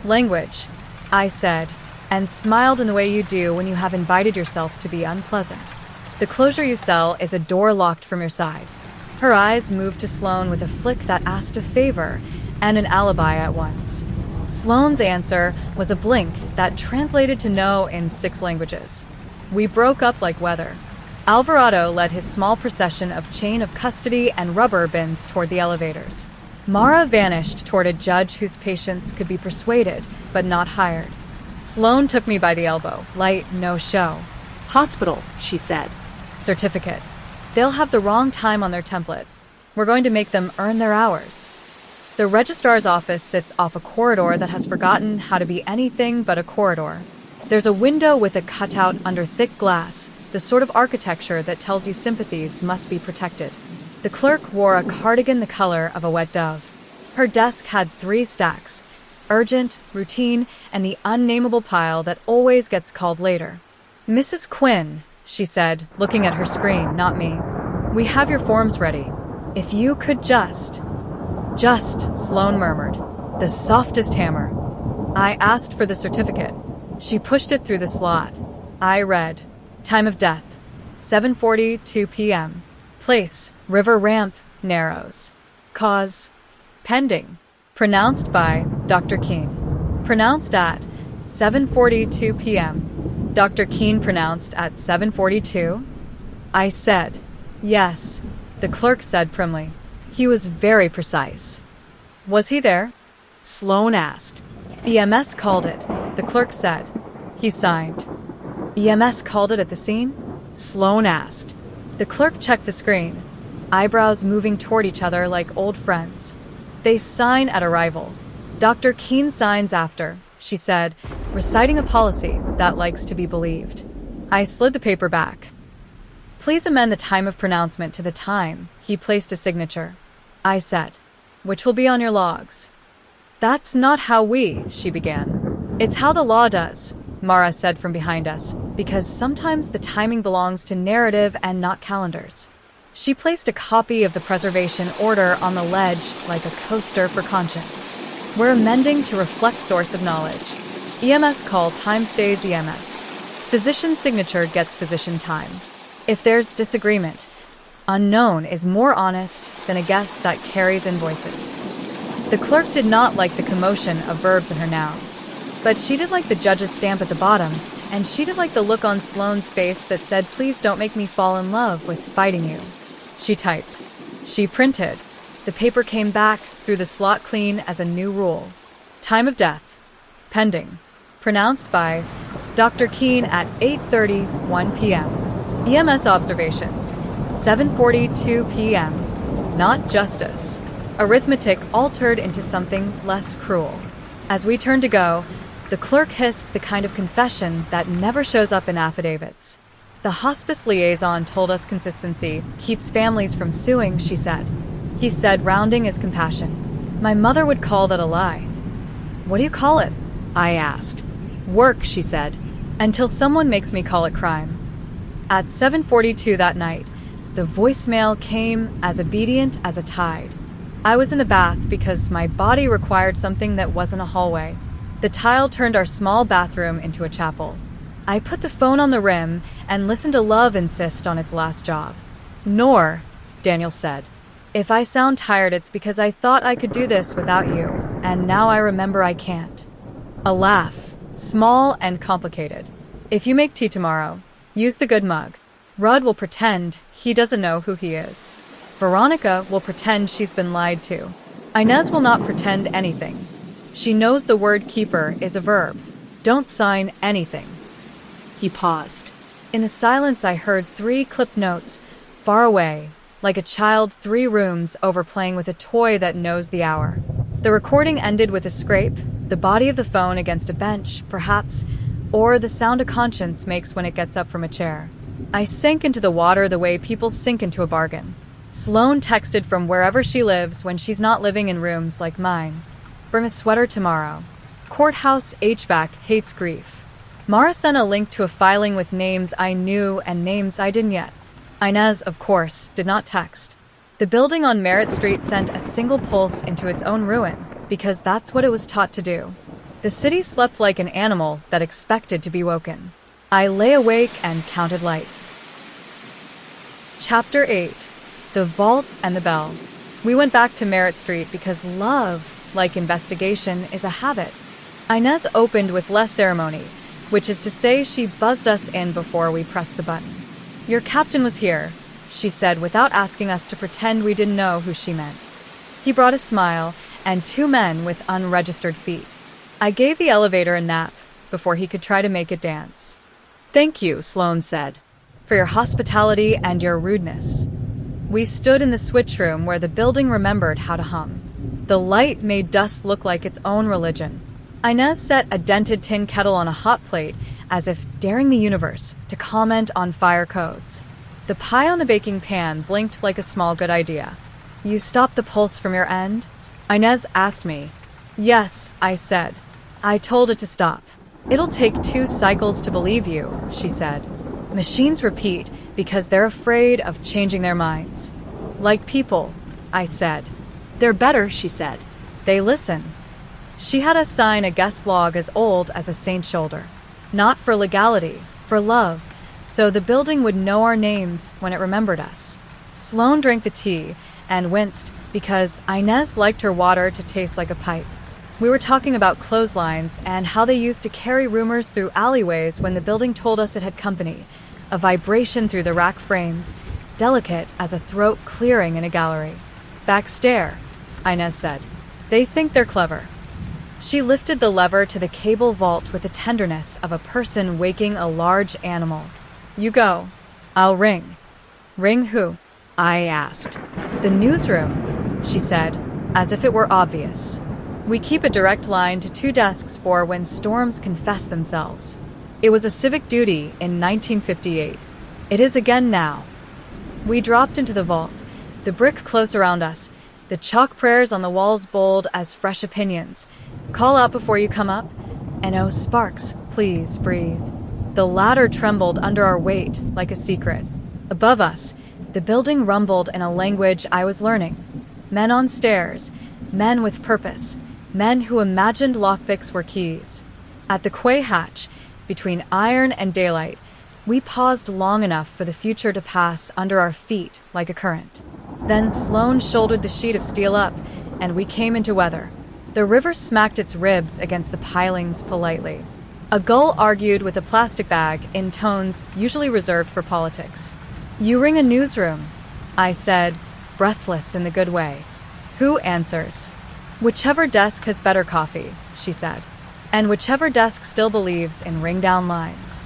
Language, I said, and smiled in the way you do when you have invited yourself to be unpleasant. The closure you sell is a door locked from your side. Her eyes moved to Sloane with a flick that asked a favor and an alibi at once. Sloane's answer was a blink that translated to no in 6 languages. We broke up like weather. Alvarado led his small procession of chain of custody and rubber bins toward the elevators. Mara vanished toward a judge whose patience could be persuaded, but not hired. Sloane took me by the elbow. Light, no show. Hospital, she said. Certificate. They'll have the wrong time on their template. We're going to make them earn their hours. The registrar's office sits off a corridor that has forgotten how to be anything but a corridor. There's a window with a cutout under thick glass, the sort of architecture that tells you sympathies must be protected. The clerk wore a cardigan the color of a wet dove. Her desk had 3 stacks: urgent, routine, and the unnameable pile that always gets called later. Mrs. Quinn, she said, looking at her screen, not me. We have your forms ready. If you could just, Sloane murmured. The softest hammer. I asked for the certificate. She pushed it through the slot. I read. Time of death, 7:42 p.m. Place, River Ramp, Narrows. Cause, pending. Pronounced by Dr. Keene. Pronounced at 7:42 p.m. Dr. Keene pronounced at 7:42? I said, yes, the clerk said primly. He was very precise. Was he there? Sloane asked. EMS called it, the clerk said. He signed. EMS called it at the scene? Sloane asked. The clerk checked the screen, eyebrows moving toward each other like old friends. They sign at arrival. Dr. Keene signs after, she said, reciting a policy that likes to be believed. I slid the paper back. Please amend the time of pronouncement to the time. He placed a signature. I said, which will be on your logs. That's not how she began. It's how the law does, Mara said from behind us, because sometimes the timing belongs to narrative and not calendars. She placed a copy of the preservation order on the ledge like a coaster for conscience. We're amending to reflect source of knowledge. EMS call time stays EMS. Physician signature gets physician time. If there's disagreement, unknown is more honest than a guess that carries invoices. The clerk did not like the commotion of verbs in her nouns, but she did like the judge's stamp at the bottom, and she did like the look on Sloane's face that said, please don't make me fall in love with fighting you. She typed. She printed. The paper came back through the slot clean as a new rule. Time of death. Pending. Pronounced by Dr. Keene at 8:31 p.m. EMS observations. 7:42 p.m. Not justice. Arithmetic altered into something less cruel. As we turned to go, the clerk hissed the kind of confession that never shows up in affidavits. The hospice liaison told us consistency keeps families from suing, she said. He said rounding is compassion. My mother would call that a lie. What do you call it? I asked. Work, she said, until someone makes me call it crime. At 7:42 that night, the voicemail came as obedient as a tide. I was in the bath because my body required something that wasn't a hallway. The tile turned our small bathroom into a chapel. I put the phone on the rim and listened to love insist on its last job. Nor, Daniel said, if I sound tired, it's because I thought I could do this without you, and now I remember I can't. A laugh, small and complicated. If you make tea tomorrow, use the good mug. Rudd will pretend he doesn't know who he is. Veronica will pretend she's been lied to. Inez will not pretend anything. She knows the word keeper is a verb. Don't sign anything. He paused. In the silence, I heard 3 clipped notes, far away, like a child 3 rooms over playing with a toy that knows the hour. The recording ended with a scrape, the body of the phone against a bench, perhaps, or the sound a conscience makes when it gets up from a chair. I sank into the water the way people sink into a bargain. Sloane texted from wherever she lives when she's not living in rooms like mine. Bring a sweater tomorrow. Courthouse HVAC hates grief. Mara sent a link to a filing with names I knew and names I didn't yet. Inez, of course, did not text. The building on Merritt Street sent a single pulse into its own ruin, because that's what it was taught to do. The city slept like an animal that expected to be woken. I lay awake and counted lights. Chapter 8. The Vault and the Bell. We went back to Merritt Street because love, like investigation, is a habit. Inez opened with less ceremony, which is to say she buzzed us in before we pressed the button. Your captain was here, she said without asking us to pretend we didn't know who she meant. He brought a smile and 2 men with unregistered feet. I gave the elevator a nap before he could try to make it dance. Thank you, Sloane said. For your hospitality and your rudeness. We stood in the switch room where the building remembered how to hum. The light made dust look like its own religion. Inez set a dented tin kettle on a hot plate as if daring the universe to comment on fire codes. The pie on the baking pan blinked like a small good idea. You stopped the pulse from your end? Inez asked me. Yes, I said. I told it to stop. It'll take 2 cycles to believe you, she said. Machines repeat because they're afraid of changing their minds. Like people, I said. They're better, she said. They listen. She had us sign a guest log as old as a saint's shoulder. Not for legality, for love, so the building would know our names when it remembered us. Sloane drank the tea and winced because Inez liked her water to taste like a pipe. We were talking about clotheslines and how they used to carry rumors through alleyways when the building told us it had company, a vibration through the rack frames, delicate as a throat clearing in a gallery. Backstair, Inez said. They think they're clever. She lifted the lever to the cable vault with the tenderness of a person waking a large animal. You go. I'll ring. Ring who? I asked. The newsroom, she said, as if it were obvious. We keep a direct line to 2 desks for when storms confess themselves. It was a civic duty in 1958. It is again now. We dropped into the vault, the brick close around us, the chalk prayers on the walls bold as fresh opinions. Call out before you come up, and oh, sparks, please breathe. The ladder trembled under our weight like a secret. Above us, the building rumbled in a language I was learning. Men on stairs, men with purpose, men who imagined lockpicks were keys. At the quay hatch, between iron and daylight, we paused long enough for the future to pass under our feet like a current. Then Sloane shouldered the sheet of steel up, and we came into weather. The river smacked its ribs against the pilings politely. A gull argued with a plastic bag in tones usually reserved for politics. You ring a newsroom, I said, breathless in the good way. Who answers? Whichever desk has better coffee, she said. And whichever desk still believes in ring-down lines.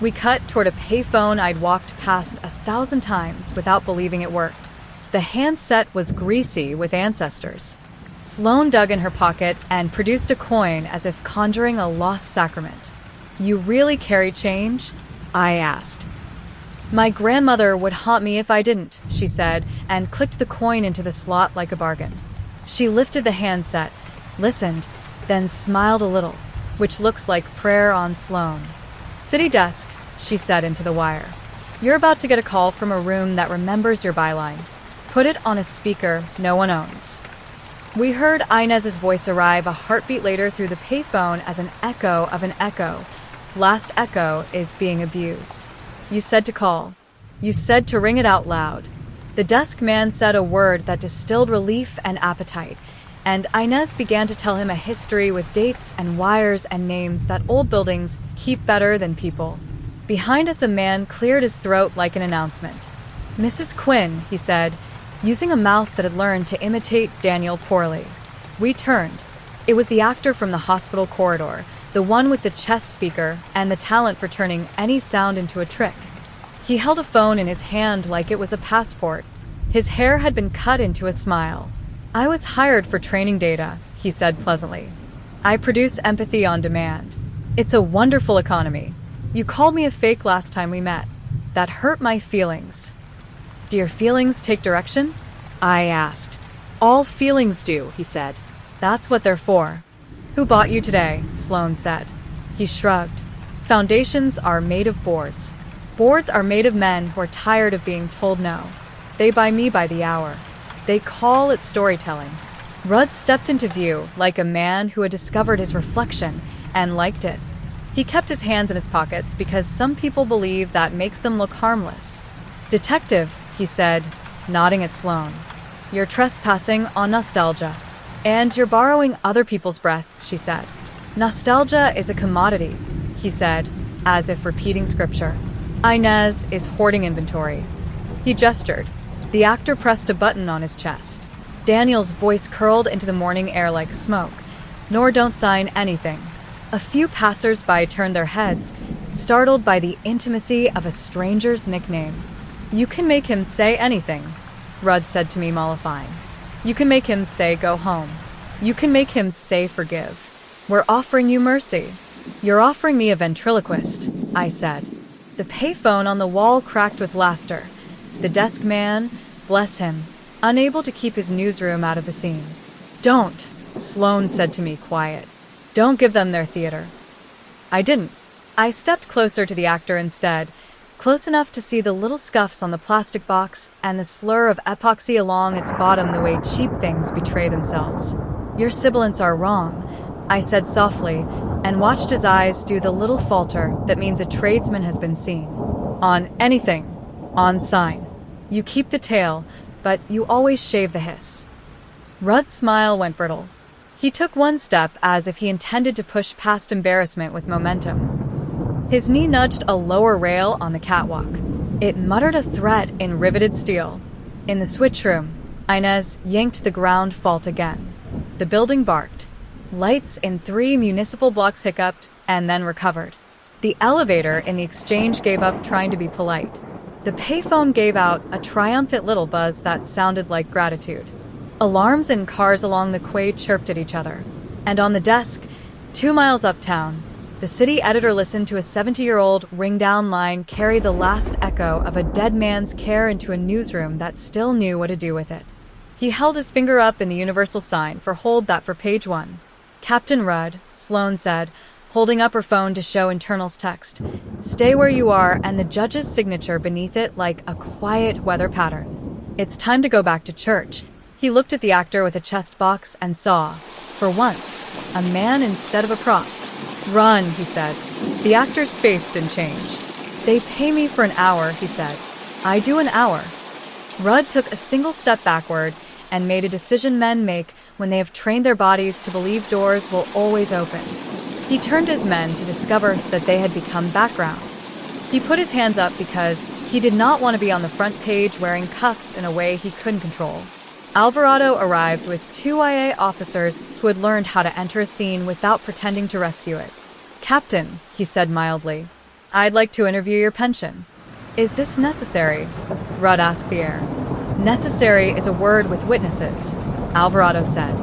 We cut toward a payphone I'd walked past 1,000 times without believing it worked. The handset was greasy with ancestors. Sloane dug in her pocket and produced a coin as if conjuring a lost sacrament. You really carry change? I asked. My grandmother would haunt me if I didn't, she said, and clicked the coin into the slot like a bargain. She lifted the handset, listened, then smiled a little, which looks like prayer on Sloane. City desk, she said into the wire. You're about to get a call from a room that remembers your byline. Put it on a speaker no one owns. We heard Inez's voice arrive a heartbeat later through the payphone as an echo of an echo. Last echo is being abused. You said to call. You said to ring it out loud. The desk man said a word that distilled relief and appetite, and Inez began to tell him a history with dates and wires and names that old buildings keep better than people. Behind us, a man cleared his throat like an announcement. Mrs. Quinn, he said, using a mouth that had learned to imitate Daniel poorly. We turned. It was the actor from the hospital corridor, the one with the chest speaker and the talent for turning any sound into a trick. He held a phone in his hand like it was a passport. His hair had been cut into a smile. I was hired for training data, he said pleasantly. I produce empathy on demand. It's a wonderful economy. You called me a fake last time we met. That hurt my feelings. Do your feelings take direction? I asked. All feelings do, he said. That's what they're for. Who bought you today? Sloan said. He shrugged. Foundations are made of boards. Boards are made of men who are tired of being told no. They buy me by the hour. They call it storytelling. Rudd stepped into view like a man who had discovered his reflection and liked it. He kept his hands in his pockets because some people believe that makes them look harmless. Detective, he said, nodding at Sloan. You're trespassing on nostalgia. And you're borrowing other people's breath, she said. Nostalgia is a commodity, he said, as if repeating scripture. Inez is hoarding inventory. He gestured. The actor pressed a button on his chest. Daniel's voice curled into the morning air like smoke. Nor don't sign anything. A few passers-by turned their heads, startled by the intimacy of a stranger's nickname. You can make him say anything, Rudd said to me, mollifying. You can make him say go home. You can make him say forgive. We're offering you mercy. You're offering me a ventriloquist, I said. The payphone on the wall cracked with laughter. The desk man, bless him, unable to keep his newsroom out of the scene. Don't, Sloan said to me, quiet. Don't give them their theater. I didn't. I stepped closer to the actor instead, close enough to see the little scuffs on the plastic box and the slur of epoxy along its bottom the way cheap things betray themselves. Your sibilants are wrong, I said softly, and watched his eyes do the little falter that means a tradesman has been seen. On anything. On sign. You keep the tail, but you always shave the hiss. Rudd's smile went brittle. He took one step as if he intended to push past embarrassment with momentum. His knee nudged a lower rail on the catwalk. It muttered a threat in riveted steel. In the switch room, Inez yanked the ground fault again. The building barked. Lights in 3 municipal blocks hiccuped and then recovered. The elevator in the exchange gave up trying to be polite. The payphone gave out a triumphant little buzz that sounded like gratitude. Alarms in cars along the quay chirped at each other. And on the desk, 2 miles uptown, the city editor listened to a 70-year-old ring-down line carry the last echo of a dead man's care into a newsroom that still knew what to do with it. He held his finger up in the universal sign for hold that for page 1. Captain Rudd, Sloan said, holding up her phone to show internals text. Stay where you are, and the judge's signature beneath it like a quiet weather pattern. It's time to go back to church. He looked at the actor with a chest box and saw, for once, a man instead of a prop. Run, he said. The actor's face didn't change. They pay me for an hour, he said. I do an hour. Rudd took a single step backward and made a decision men make when they have trained their bodies to believe doors will always open. He turned to his men to discover that they had become background. He put his hands up because he did not want to be on the front page wearing cuffs in a way he couldn't control. Alvarado arrived with 2 IA officers who had learned how to enter a scene without pretending to rescue it. Captain, he said mildly, I'd like to interview your pension. Is this necessary? Rudd asked the air. Necessary is a word with witnesses, Alvarado said.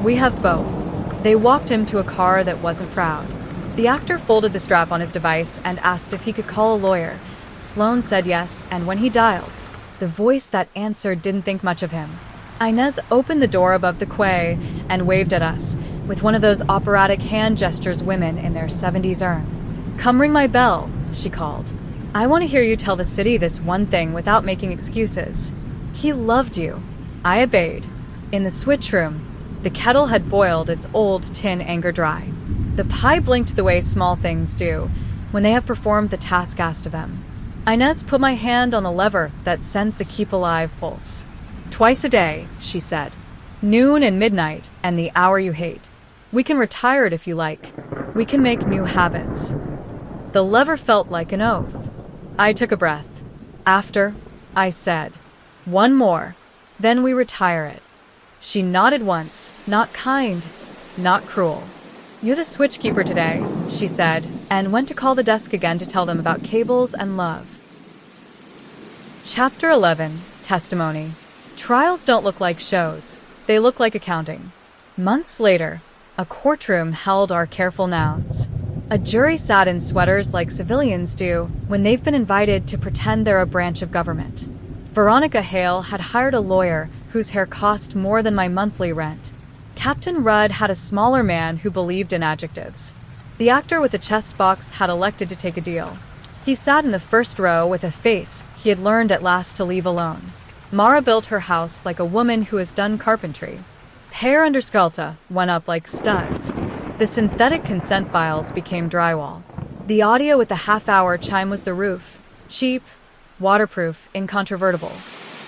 We have both. They walked him to a car that wasn't proud. The actor folded the strap on his device and asked if he could call a lawyer. Sloan said yes, and when he dialed, the voice that answered didn't think much of him. Inez opened the door above the quay and waved at us, with one of those operatic hand gestures women in their 70s earn. Come ring my bell, she called. I want to hear you tell the city this one thing without making excuses. He loved you. I obeyed. In the switch room, the kettle had boiled its old tin anger dry. The pie blinked the way small things do when they have performed the task asked of them. Inez put my hand on the lever that sends the keep alive pulse. Twice a day, she said. Noon and midnight, and the hour you hate. We can retire it if you like. We can make new habits. The lever felt like an oath. I took a breath. After, I said, one more, then we retire it. She nodded once, not kind, not cruel. You're the switchkeeper today, she said, and went to call the desk again to tell them about cables and love. Chapter 11, Testimony. Trials don't look like shows. They look like accounting. Months later, a courtroom held our careful nouns. A jury sat in sweaters like civilians do when they've been invited to pretend they're a branch of government. Veronica Hale had hired a lawyer whose hair cost more than my monthly rent. Captain Rudd had a smaller man who believed in adjectives. The actor with the chest box had elected to take a deal. He sat in the first row with a face he had learned at last to leave alone. Mara built her house like a woman who has done carpentry. Hair under Skelta went up like studs. The synthetic consent files became drywall. The audio with the half-hour chime was the roof. Cheap, waterproof, incontrovertible.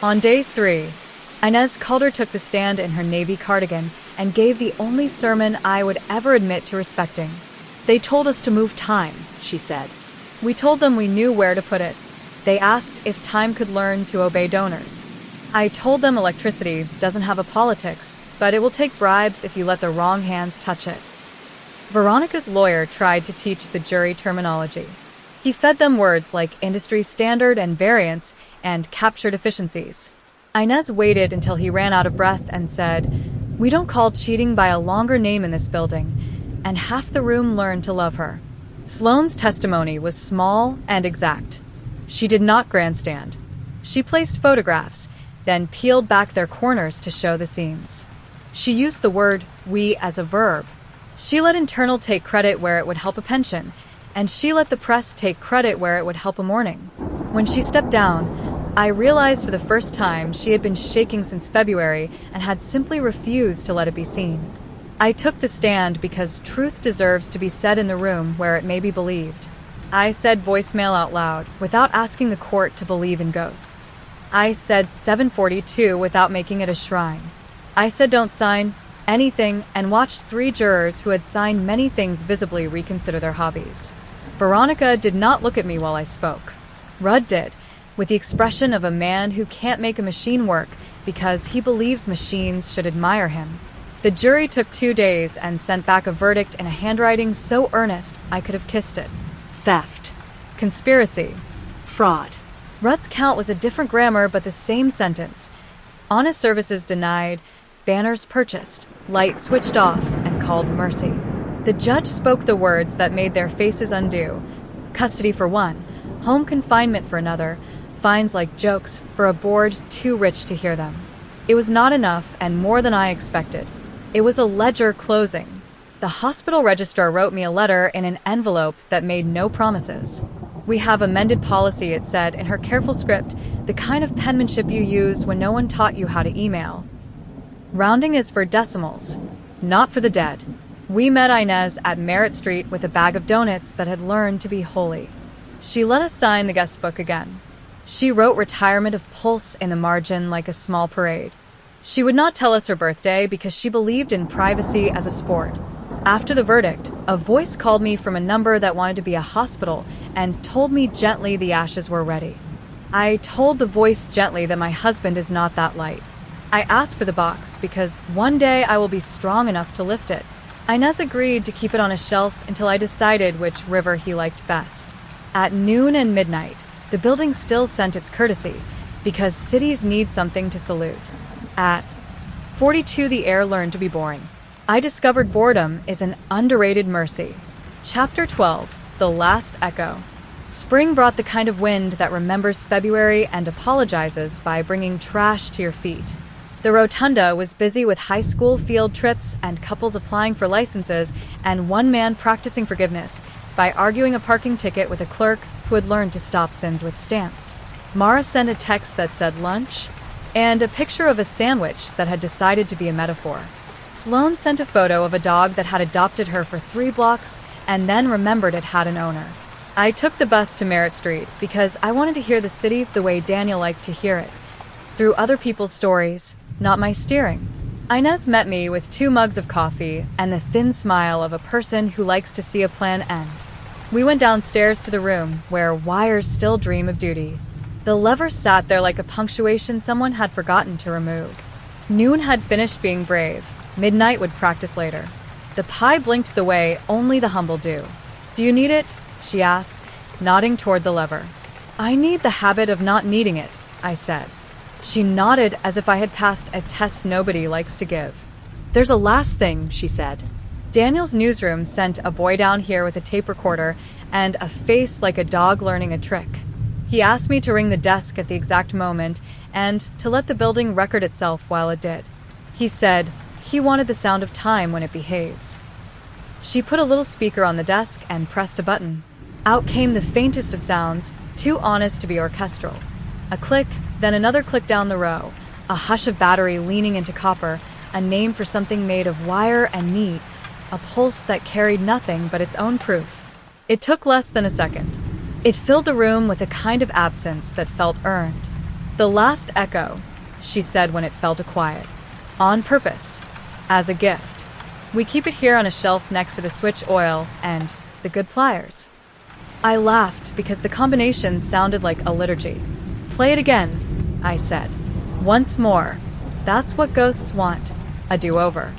On day 3, Inez Calder took the stand in her navy cardigan and gave the only sermon I would ever admit to respecting. They told us to move time, she said. We told them we knew where to put it. They asked if time could learn to obey donors. I told them electricity doesn't have a politics, but it will take bribes if you let the wrong hands touch it. Veronica's lawyer tried to teach the jury terminology. He fed them words like industry standard and variance and captured efficiencies. Inez waited until he ran out of breath and said, "We don't call cheating by a longer name in this building," and half the room learned to love her. Sloane's testimony was small and exact. She did not grandstand. She placed photographs, then peeled back their corners to show the seams. She used the word "we" as a verb. She let internal take credit where it would help a pension, and she let the press take credit where it would help a mourning. When she stepped down, I realized for the first time she had been shaking since February and had simply refused to let it be seen. I took the stand because truth deserves to be said in the room where it may be believed. I said voicemail out loud without asking the court to believe in ghosts. I said 742 without making it a shrine. I said don't sign anything and watched 3 jurors who had signed many things visibly reconsider their hobbies. Veronica did not look at me while I spoke. Rudd did, with the expression of a man who can't make a machine work because he believes machines should admire him. The jury took 2 days and sent back a verdict in a handwriting so earnest I could have kissed it. Theft. Conspiracy. Fraud. Rudd's count was a different grammar but the same sentence. Honest services denied, banners purchased, light switched off, and called mercy. The judge spoke the words that made their faces undo. Custody for one, home confinement for another, fines like jokes for a board too rich to hear them. It was not enough and more than I expected. It was a ledger closing. The hospital registrar wrote me a letter in an envelope that made no promises. "We have amended policy," it said in her careful script, "the kind of penmanship you use when no one taught you how to email. Rounding is for decimals, not for the dead." We met Inez at Merritt Street with a bag of donuts that had learned to be holy. She let us sign the guest book again. She wrote retirement of Pulse in the margin like a small parade. She would not tell us her birthday because she believed in privacy as a sport. After the verdict, a voice called me from a number that wanted to be a hospital and told me gently the ashes were ready. I told the voice gently that my husband is not that light. I asked for the box because one day I will be strong enough to lift it. Inez agreed to keep it on a shelf until I decided which river he liked best. At noon and midnight, the building still sent its courtesy because cities need something to salute. At 42, the air learned to be boring. I discovered boredom is an underrated mercy. Chapter 12, The Last Echo. Spring brought the kind of wind that remembers February and apologizes by bringing trash to your feet. The rotunda was busy with high school field trips and couples applying for licenses and one man practicing forgiveness by arguing a parking ticket with a clerk who had learned to stop sins with stamps. Mara sent a text that said lunch and a picture of a sandwich that had decided to be a metaphor. Sloane sent a photo of a dog that had adopted her for 3 blocks and then remembered it had an owner. I took the bus to Merritt Street because I wanted to hear the city the way Daniel liked to hear it, through other people's stories, not my steering. Inez met me with 2 mugs of coffee and the thin smile of a person who likes to see a plan end. We went downstairs to the room where wires still dream of duty. The lever sat there like a punctuation someone had forgotten to remove. Noon had finished being brave. Midnight would practice later. The pie blinked the way only the humble do. "Do you need it?" she asked, nodding toward the lever. "I need the habit of not needing it," I said. She nodded as if I had passed a test nobody likes to give. "There's a last thing," she said. Daniel's newsroom sent a boy down here with a tape recorder and a face like a dog learning a trick. He asked me to ring the desk at the exact moment and to let the building record itself while it did. He said he wanted the sound of time when it behaves. She put a little speaker on the desk and pressed a button. Out came the faintest of sounds, too honest to be orchestral. A click, then another click down the row, a hush of battery leaning into copper, a name for something made of wire and need, a pulse that carried nothing but its own proof. It took less than a second. It filled the room with a kind of absence that felt earned. "The last echo," she said when it fell to quiet. "On purpose. As a gift. We keep it here on a shelf next to the switch oil and the good pliers." I laughed because the combination sounded like a liturgy. "Play it again," I said. "Once more. That's what ghosts want. A do-over."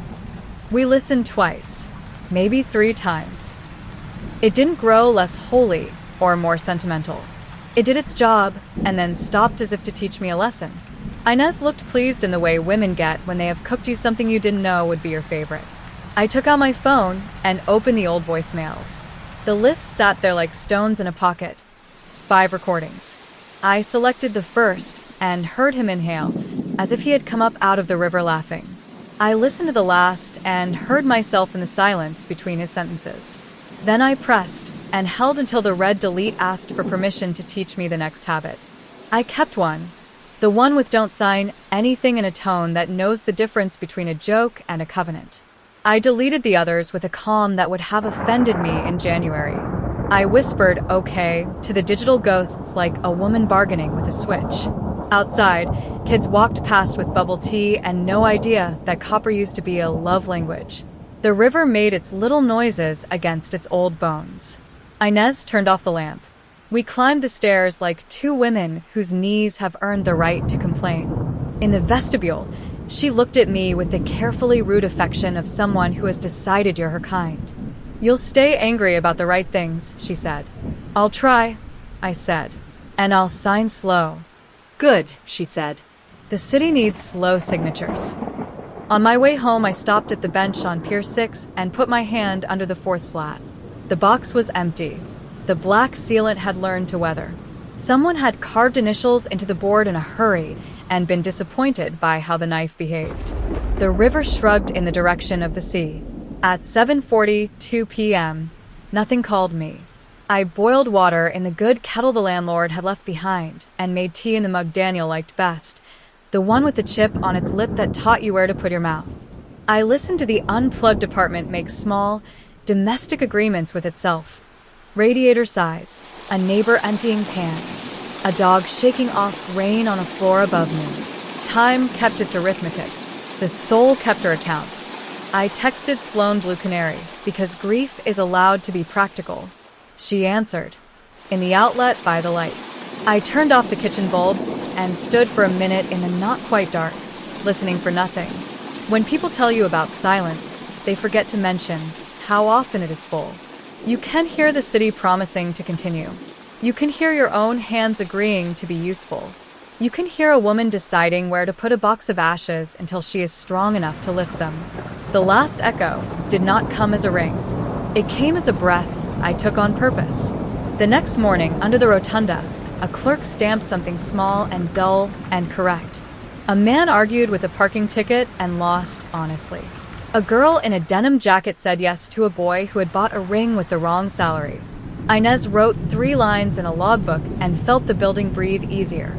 We listened twice, maybe 3 times. It didn't grow less holy or more sentimental. It did its job and then stopped as if to teach me a lesson. Inez looked pleased in the way women get when they have cooked you something you didn't know would be your favorite. I took out my phone and opened the old voicemails. The list sat there like stones in a pocket. 5 recordings. I selected the first and heard him inhale, as if he had come up out of the river laughing. I listened to the last and heard myself in the silence between his sentences. Then I pressed and held until the red delete asked for permission to teach me the next habit. I kept one, the one with "don't sign anything" in a tone that knows the difference between a joke and a covenant. I deleted the others with a calm that would have offended me in January. I whispered "okay" to the digital ghosts like a woman bargaining with a switch. Outside, kids walked past with bubble tea and no idea that copper used to be a love language. The river made its little noises against its old bones. Inez turned off the lamp. We climbed the stairs like 2 women whose knees have earned the right to complain. In the vestibule, she looked at me with the carefully rude affection of someone who has decided you're her kind. "You'll stay angry about the right things," she said. "I'll try," I said. "And I'll sign slow." "Good," she said. The city needs slow signatures. On my way home, I stopped at the bench on Pier 6 and put my hand under the 4th slat. The box was empty. The black sealant had learned to weather. Someone had carved initials into the board in a hurry and been disappointed by how the knife behaved. The river shrugged in the direction of the sea. At 7:42 p.m., nothing called me. I boiled water in the good kettle the landlord had left behind and made tea in the mug Daniel liked best, the one with the chip on its lip that taught you where to put your mouth. I listened to the unplugged apartment make small, domestic agreements with itself. Radiator sighs, a neighbor emptying pans, a dog shaking off rain on a floor above me. Time kept its arithmetic. The soul kept her accounts. I texted Sloane Blue Canary because grief is allowed to be practical. She answered, in the outlet by the light. I turned off the kitchen bulb and stood for a minute in the not quite dark, listening for nothing. When people tell you about silence, they forget to mention how often it is full. You can hear the city promising to continue. You can hear your own hands agreeing to be useful. You can hear a woman deciding where to put a box of ashes until she is strong enough to lift them. The last echo did not come as a ring. It came as a breath I took on purpose. The next morning, under the rotunda, a clerk stamped something small and dull and correct. A man argued with a parking ticket and lost honestly. A girl in a denim jacket said yes to a boy who had bought a ring with the wrong salary. Inez wrote 3 lines in a logbook and felt the building breathe easier.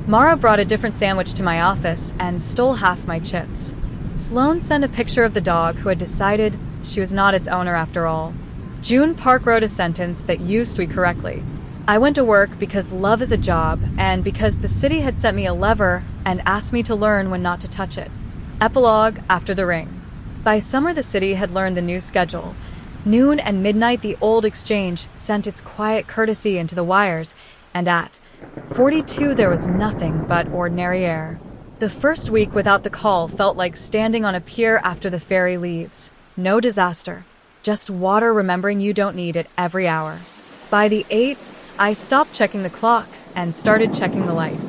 Mara brought a different sandwich to my office and stole half my chips. Sloane sent a picture of the dog who had decided she was not its owner after all. June Park wrote a sentence that used we correctly. I went to work because love is a job and because the city had sent me a lever and asked me to learn when not to touch it. Epilogue after the ring. By summer, the city had learned the new schedule. Noon and midnight, the old exchange sent its quiet courtesy into the wires, and at 42 there was nothing but ordinary air. The first week without the call felt like standing on a pier after the ferry leaves. No disaster, just water remembering you don't need it every hour. By the 8th, I stopped checking the clock and started checking the light.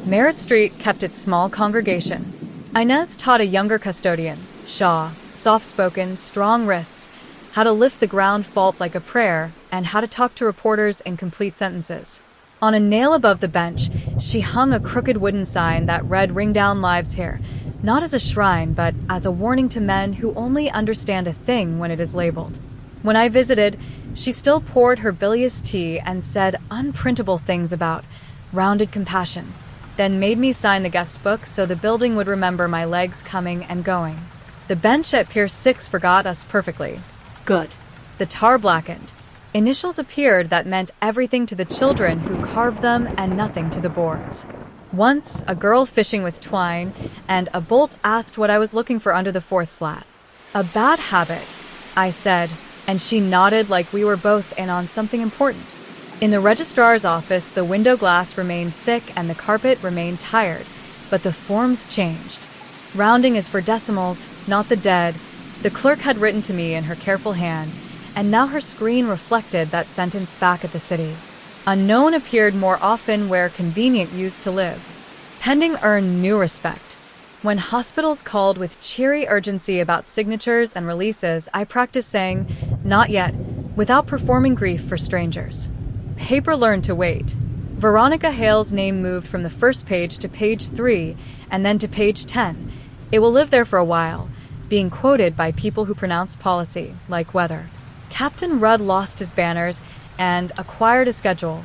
Merritt Street kept its small congregation. Inez taught a younger custodian, Shaw, soft-spoken, strong wrists, how to lift the ground fault like a prayer and how to talk to reporters in complete sentences. On a nail above the bench, she hung a crooked wooden sign that read "Ring Down Lives Here," not as a shrine, but as a warning to men who only understand a thing when it is labeled. When I visited, she still poured her bilious tea and said unprintable things about rounded compassion, then made me sign the guest book so the building would remember my legs coming and going. The bench at Pier 6 forgot us perfectly. Good. The tar blackened. Initials appeared that meant everything to the children who carved them and nothing to the boards. Once, a girl fishing with twine, and a bolt asked what I was looking for under the fourth slat. "A bad habit," I said, and she nodded like we were both in on something important. In the registrar's office, the window glass remained thick and the carpet remained tired, but the forms changed. Rounding is for decimals, not the dead, the clerk had written to me in her careful hand, and now her screen reflected that sentence back at the city. Unknown appeared more often where convenient used to live. Pending earned new respect. When hospitals called with cheery urgency about signatures and releases, I practiced saying, "Not yet," without performing grief for strangers. Paper learned to wait. Veronica Hale's name moved from the first page to page 3, and then to page 10. It will live there for a while, being quoted by people who pronounce policy, like weather. Captain Rudd lost his banners and acquired a schedule.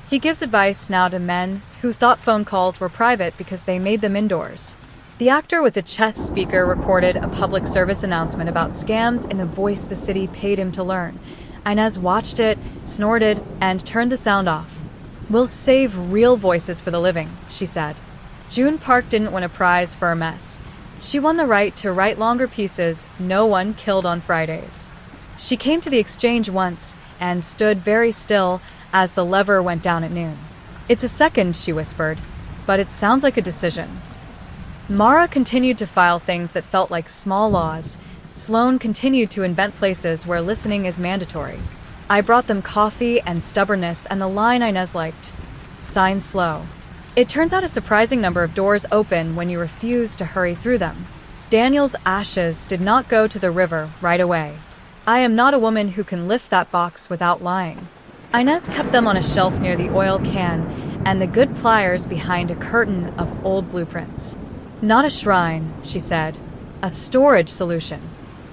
He gives advice now to men who thought phone calls were private because they made them indoors. The actor with the chest speaker recorded a public service announcement about scams in the voice the city paid him to learn. Inez watched it, snorted, and turned the sound off. "We'll save real voices for the living," she said. June Park didn't win a prize for a mess. She won the right to write longer pieces, "No One Killed on Fridays." She came to the exchange once and stood very still as the lever went down at noon. "It's a second," she whispered, "but it sounds like a decision." Mara continued to file things that felt like small laws. Sloane continued to invent places where listening is mandatory. I brought them coffee and stubbornness and the line Inez liked. "Sign slow." It turns out a surprising number of doors open when you refuse to hurry through them. Daniel's ashes did not go to the river right away. I am not a woman who can lift that box without lying. Inez kept them on a shelf near the oil can and the good pliers behind a curtain of old blueprints. "Not a shrine," she said. "A storage solution."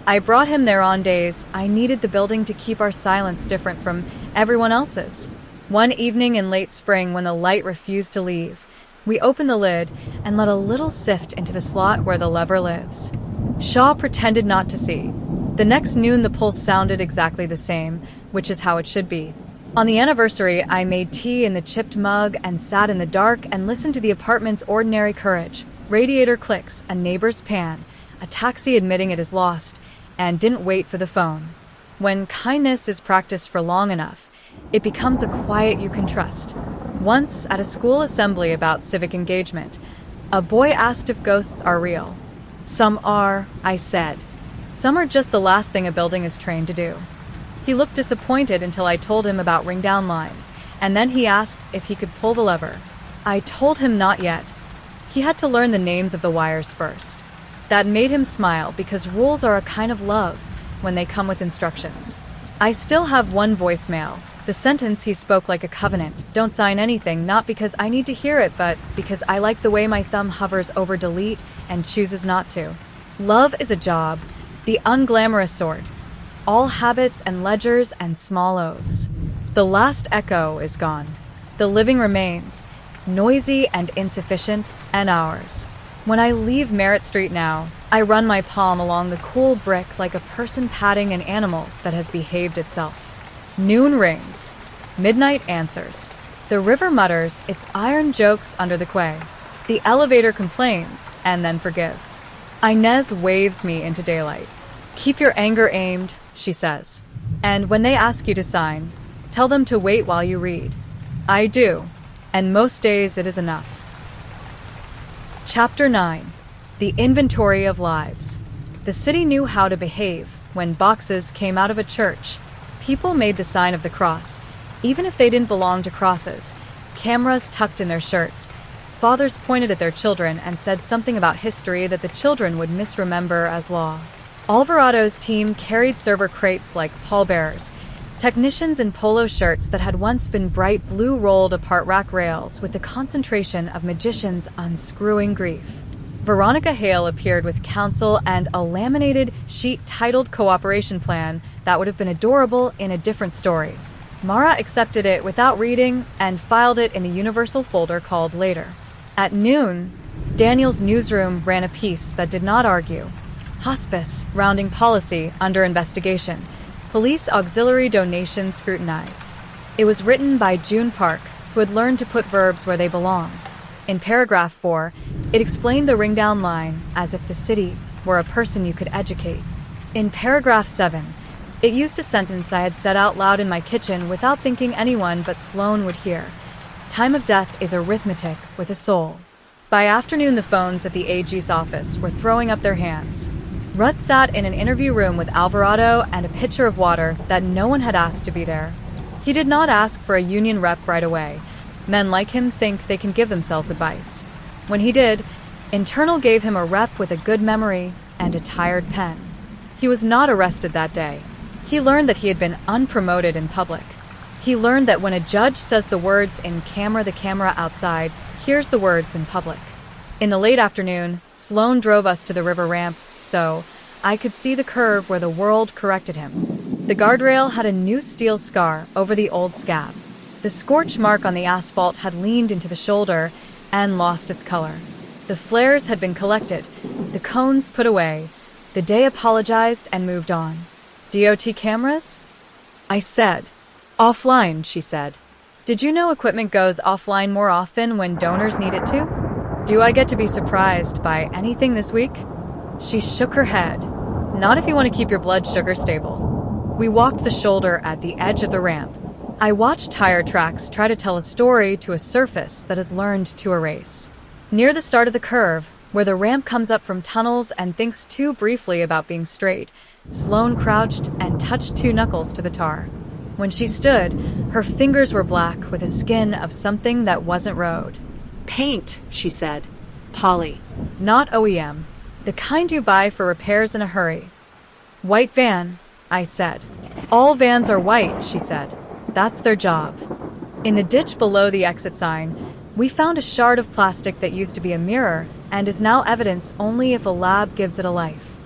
I brought him there on days I needed the building to keep our silence different from everyone else's. One evening in late spring when the light refused to leave, we opened the lid and let a little sift into the slot where the lever lives. Shaw pretended not to see. The next noon the pulse sounded exactly the same, which is how it should be. On the anniversary, I made tea in the chipped mug and sat in the dark and listened to the apartment's ordinary courage. Radiator clicks, a neighbor's pan, a taxi admitting it is lost, and didn't wait for the phone. When kindness is practiced for long enough, it becomes a quiet you can trust. Once, at a school assembly about civic engagement, a boy asked if ghosts are real. "Some are," I said. "Some are just the last thing a building is trained to do." He looked disappointed until I told him about ring down lines, and then he asked if he could pull the lever. I told him not yet. He had to learn the names of the wires first. That made him smile because rules are a kind of love when they come with instructions. I still have one voicemail. The sentence he spoke like a covenant. Don't sign anything, not because I need to hear it, but because I like the way my thumb hovers over delete and chooses not to. Love is a job, the unglamorous sort. All habits and ledgers and small oaths. The last echo is gone. The living remains, noisy and insufficient, and ours. When I leave Merritt Street now, I run my palm along the cool brick like a person patting an animal that has behaved itself. Noon rings. Midnight answers. The river mutters its iron jokes under the quay. The elevator complains and then forgives. Inez waves me into daylight. "Keep your anger aimed," she says. "And when they ask you to sign, tell them to wait while you read." I do, and most days it is enough. Chapter 9. The Inventory of Lives. The city knew how to behave when boxes came out of a church. People made the sign of the cross, even if they didn't belong to crosses. Cameras tucked in their shirts. Fathers pointed at their children and said something about history that the children would misremember as law. Alvarado's team carried server crates like pallbearers. Technicians in polo shirts that had once been bright blue rolled apart rack rails with the concentration of magicians unscrewing grief. Veronica Hale appeared with counsel and a laminated sheet titled Cooperation Plan that would have been adorable in a different story. Mara accepted it without reading and filed it in a universal folder called Later. At noon, Daniel's newsroom ran a piece that did not argue. Hospice, rounding policy, under investigation. Police auxiliary donations scrutinized. It was written by June Park, who had learned to put verbs where they belong. In paragraph 4, it explained the ring-down line as if the city were a person you could educate. In paragraph 7, it used a sentence I had said out loud in my kitchen without thinking anyone but Sloane would hear. Time of death is arithmetic with a soul. By afternoon, the phones at the AG's office were throwing up their hands. Rudd sat in an interview room with Alvarado and a pitcher of water that no one had asked to be there. He did not ask for a union rep right away. Men like him think they can give themselves advice. When he did, Internal gave him a rep with a good memory and a tired pen. He was not arrested that day. He learned that he had been unpromoted in public. He learned that when a judge says the words in camera, the camera outside hears the words in public. In the late afternoon, Sloane drove us to the river ramp, so I could see the curve where the world corrected him. The guardrail had a new steel scar over the old scab. The scorch mark on the asphalt had leaned into the shoulder and lost its color. The flares had been collected, the cones put away. The day apologized and moved on. DOT cameras? I said. Offline, she said. Did you know equipment goes offline more often when donors need it to? Do I get to be surprised by anything this week? She shook her head. Not if you want to keep your blood sugar stable. We walked the shoulder at the edge of the ramp. I watched tire tracks try to tell a story to a surface that has learned to erase. Near the start of the curve, where the ramp comes up from tunnels and thinks too briefly about being straight, Sloane crouched and touched 2 knuckles to the tar. When she stood, her fingers were black with a skin of something that wasn't road. Paint, she said. Poly. Not OEM. The kind you buy for repairs in a hurry. White van, I said. All vans are white, she said. That's their job. In the ditch below the exit sign, we found a shard of plastic that used to be a mirror and is now evidence only if a lab gives it a life.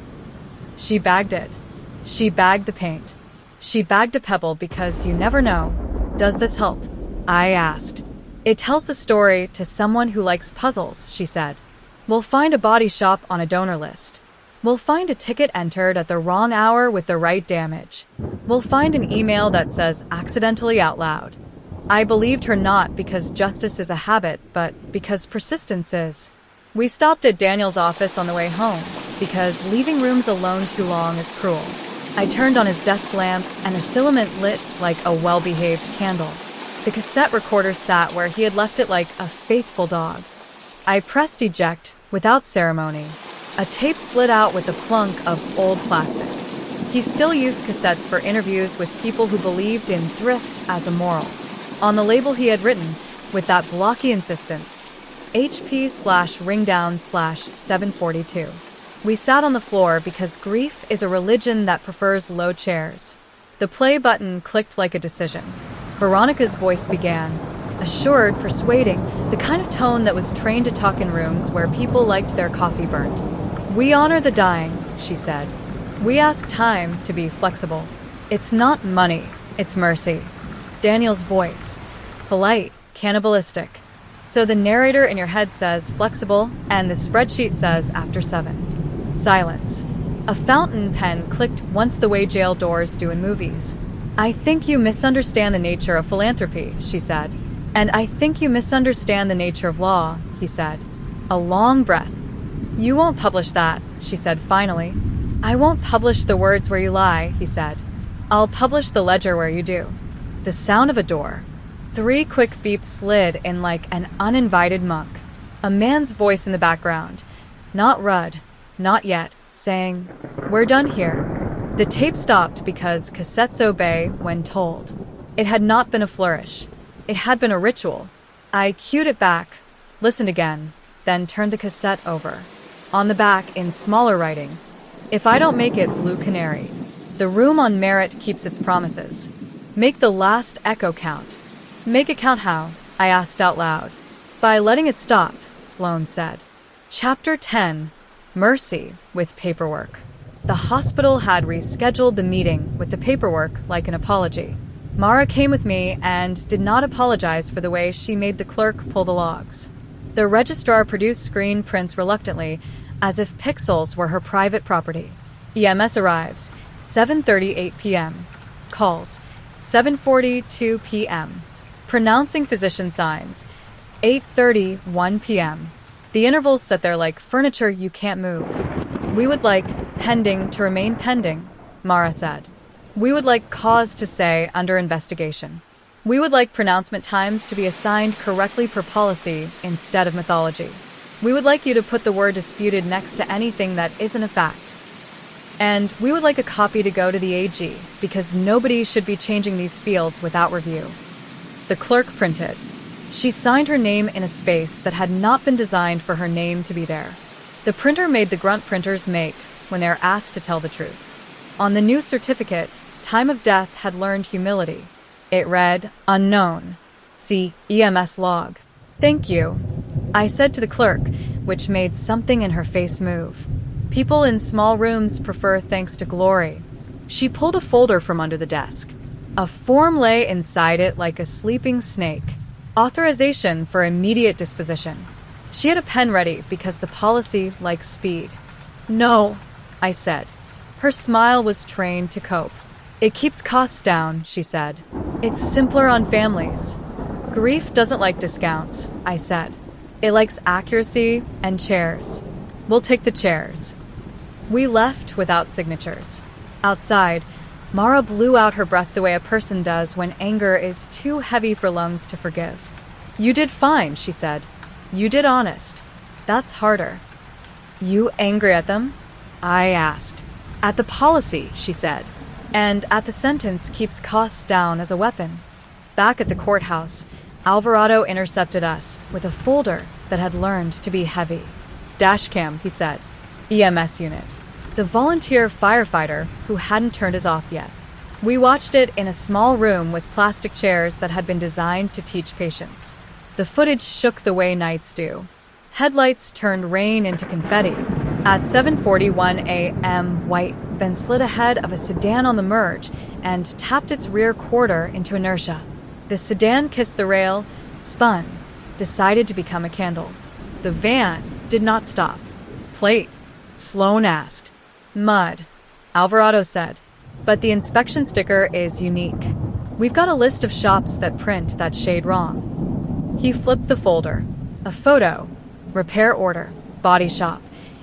She bagged it. She bagged the paint. She bagged a pebble because you never know. Does this help? I asked. It tells the story to someone who likes puzzles, she said. We'll find a body shop on a donor list. We'll find a ticket entered at the wrong hour with the right damage. We'll find an email that says accidentally out loud. I believed her not because justice is a habit, but because persistence is. We stopped at Daniel's office on the way home because leaving rooms alone too long is cruel. I turned on his desk lamp and the filament lit like a well-behaved candle. The cassette recorder sat where he had left it like a faithful dog. I pressed eject without ceremony. A tape slid out with the plunk of old plastic. He still used cassettes for interviews with people who believed in thrift as a moral. On the label he had written, with that blocky insistence, HP/ringdown/742. We sat on the floor because grief is a religion that prefers low chairs. The play button clicked like a decision. Veronica's voice began, assured, persuading, the kind of tone that was trained to talk in rooms where people liked their coffee burnt. We honor the dying, she said. We ask time to be flexible. It's not money, it's mercy. Daniel's voice, polite, cannibalistic. So the narrator in your head says flexible, and the spreadsheet says after 7. Silence. A fountain pen clicked once the way jail doors do in movies. I think you misunderstand the nature of philanthropy, she said. And I think you misunderstand the nature of law, he said. A long breath. You won't publish that, she said finally. I won't publish the words where you lie, he said. I'll publish the ledger where you do. The sound of a door. 3 quick beeps slid in like an uninvited monk. A man's voice in the background. Not Rudd, not yet, saying, "We're done here." The tape stopped because cassettes obey when told. It had not been a flourish. It had been a ritual. I cued it back, listened again, then turned the cassette over. On the back, in smaller writing, "If I don't make it, Blue Canary. The room on Merritt keeps its promises." Make the last echo count. Make it count how? I asked out loud. By letting it stop, Sloane said. Chapter 10. Mercy with paperwork. The hospital had rescheduled the meeting with the paperwork like an apology. Mara came with me and did not apologize for the way she made the clerk pull the logs. The registrar produced screen prints reluctantly, as if pixels were her private property. EMS arrives, 7:38 p.m. Calls, 7:42 p.m. Pronouncing physician signs, 8:31 p.m. The intervals sit there like furniture you can't move. We would like pending to remain pending, Mara said. We would like cause to say under investigation. We would like pronouncement times to be assigned correctly per policy instead of mythology. We would like you to put the word disputed next to anything that isn't a fact. And we would like a copy to go to the AG, because nobody should be changing these fields without review. The clerk printed. She signed her name in a space that had not been designed for her name to be there. The printer made the grunt printers make when they are asked to tell the truth. On the new certificate, time of death had learned humility. It read, unknown. See EMS log. Thank you, I said to the clerk, which made something in her face move. People in small rooms prefer thanks to glory. She pulled a folder from under the desk. A form lay inside it like a sleeping snake. Authorization for immediate disposition. She had a pen ready because the policy likes speed. No, I said. Her smile was trained to cope. It keeps costs down, she said. It's simpler on families. Grief doesn't like discounts, I said. It likes accuracy and chairs. We'll take the chairs. We left without signatures. Outside, Mara blew out her breath the way a person does when anger is too heavy for lungs to forgive. You did fine, she said. You did honest. That's harder. You angry at them? I asked. At the policy, she said. And at the sentence keeps costs down as a weapon. Back at the courthouse, Alvarado intercepted us with a folder that had learned to be heavy. Dashcam, he said. EMS unit. The volunteer firefighter who hadn't turned his off yet. We watched it in a small room with plastic chairs that had been designed to teach patience. The footage shook the way nights do. Headlights turned rain into confetti. At 7:41 a.m., White then slid ahead of a sedan on the merge and tapped its rear quarter into inertia. The sedan kissed the rail, spun, decided to become a candle. The van did not stop. Plate? Sloane asked. Mud, Alvarado said. But the inspection sticker is unique. We've got a list of shops that print that shade wrong. He flipped the folder. A photo. Repair order. Body shop.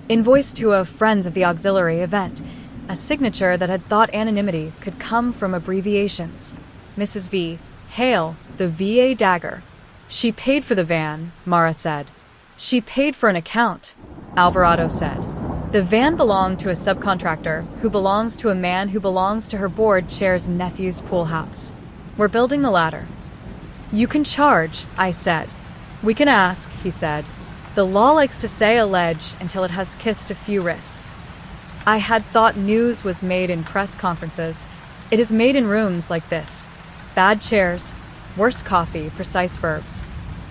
Invoice to a Friends of the Auxiliary event. A signature that had thought anonymity could come from abbreviations. Mrs. V. Hail, the VA dagger. She paid for the van, Mara said. She paid for an account, Alvarado said. The van belonged to a subcontractor who belongs to a man who belongs to her board chair's nephew's pool house. We're building the ladder. You can charge, I said. We can ask, he said. The law likes to say allege until it has kissed a few wrists. I had thought news was made in press conferences. It is made in rooms like this. Bad chairs, worse coffee, precise verbs.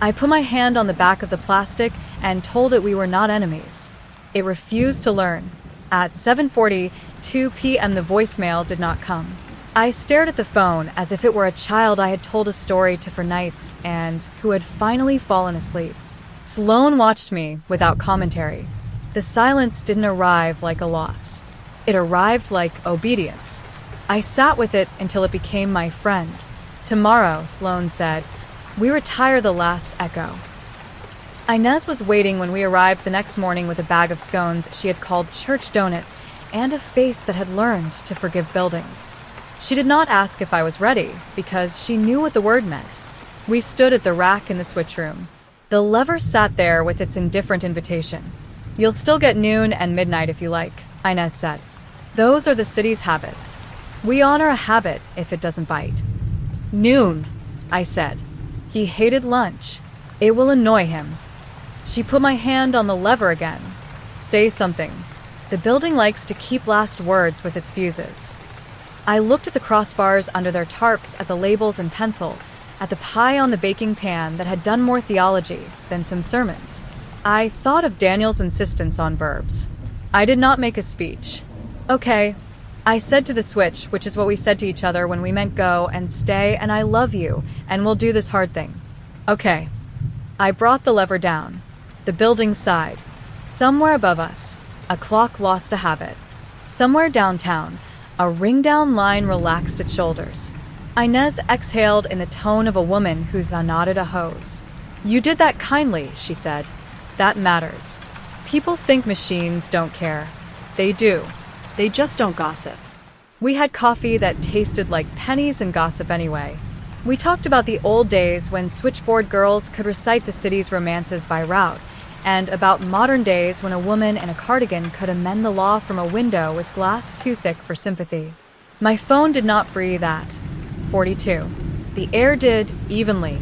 I put my hand on the back of the plastic and told it we were not enemies. It refused to learn. At 7:42 p.m. the voicemail did not come. I stared at the phone as if it were a child I had told a story to for nights and who had finally fallen asleep. Sloane watched me without commentary. The silence didn't arrive like a loss. It arrived like obedience. I sat with it until it became my friend. Tomorrow, Sloane said, we retire the last echo. Inez was waiting when we arrived the next morning with a bag of scones she had called church donuts and a face that had learned to forgive buildings. She did not ask if I was ready because she knew what the word meant. We stood at the rack in the switch room. The lever sat there with its indifferent invitation. You'll still get noon and midnight if you like, Inez said. Those are the city's habits. We honor a habit if it doesn't bite. Noon, I said. He hated lunch. It will annoy him. She put my hand on the lever again. Say something. The building likes to keep last words with its fuses. I looked at the crossbars under their tarps, at the labels in pencil, at the pie on the baking pan that had done more theology than some sermons. I thought of Daniel's insistence on verbs. I did not make a speech. Okay, I said to the switch, which is what we said to each other when we meant go and stay and I love you and we'll do this hard thing. Okay. I brought the lever down. The building sighed. Somewhere above us, a clock lost a habit. Somewhere downtown, a ring-down line relaxed its shoulders. Inez exhaled in the tone of a woman who's unknotted a hose. You did that kindly, she said. That matters. People think machines don't care. They do. They just don't gossip. We had coffee that tasted like pennies and gossip anyway. We talked about the old days when switchboard girls could recite the city's romances by route, and about modern days when a woman in a cardigan could amend the law from a window with glass too thick for sympathy. My phone did not breathe at 42. The air did, evenly.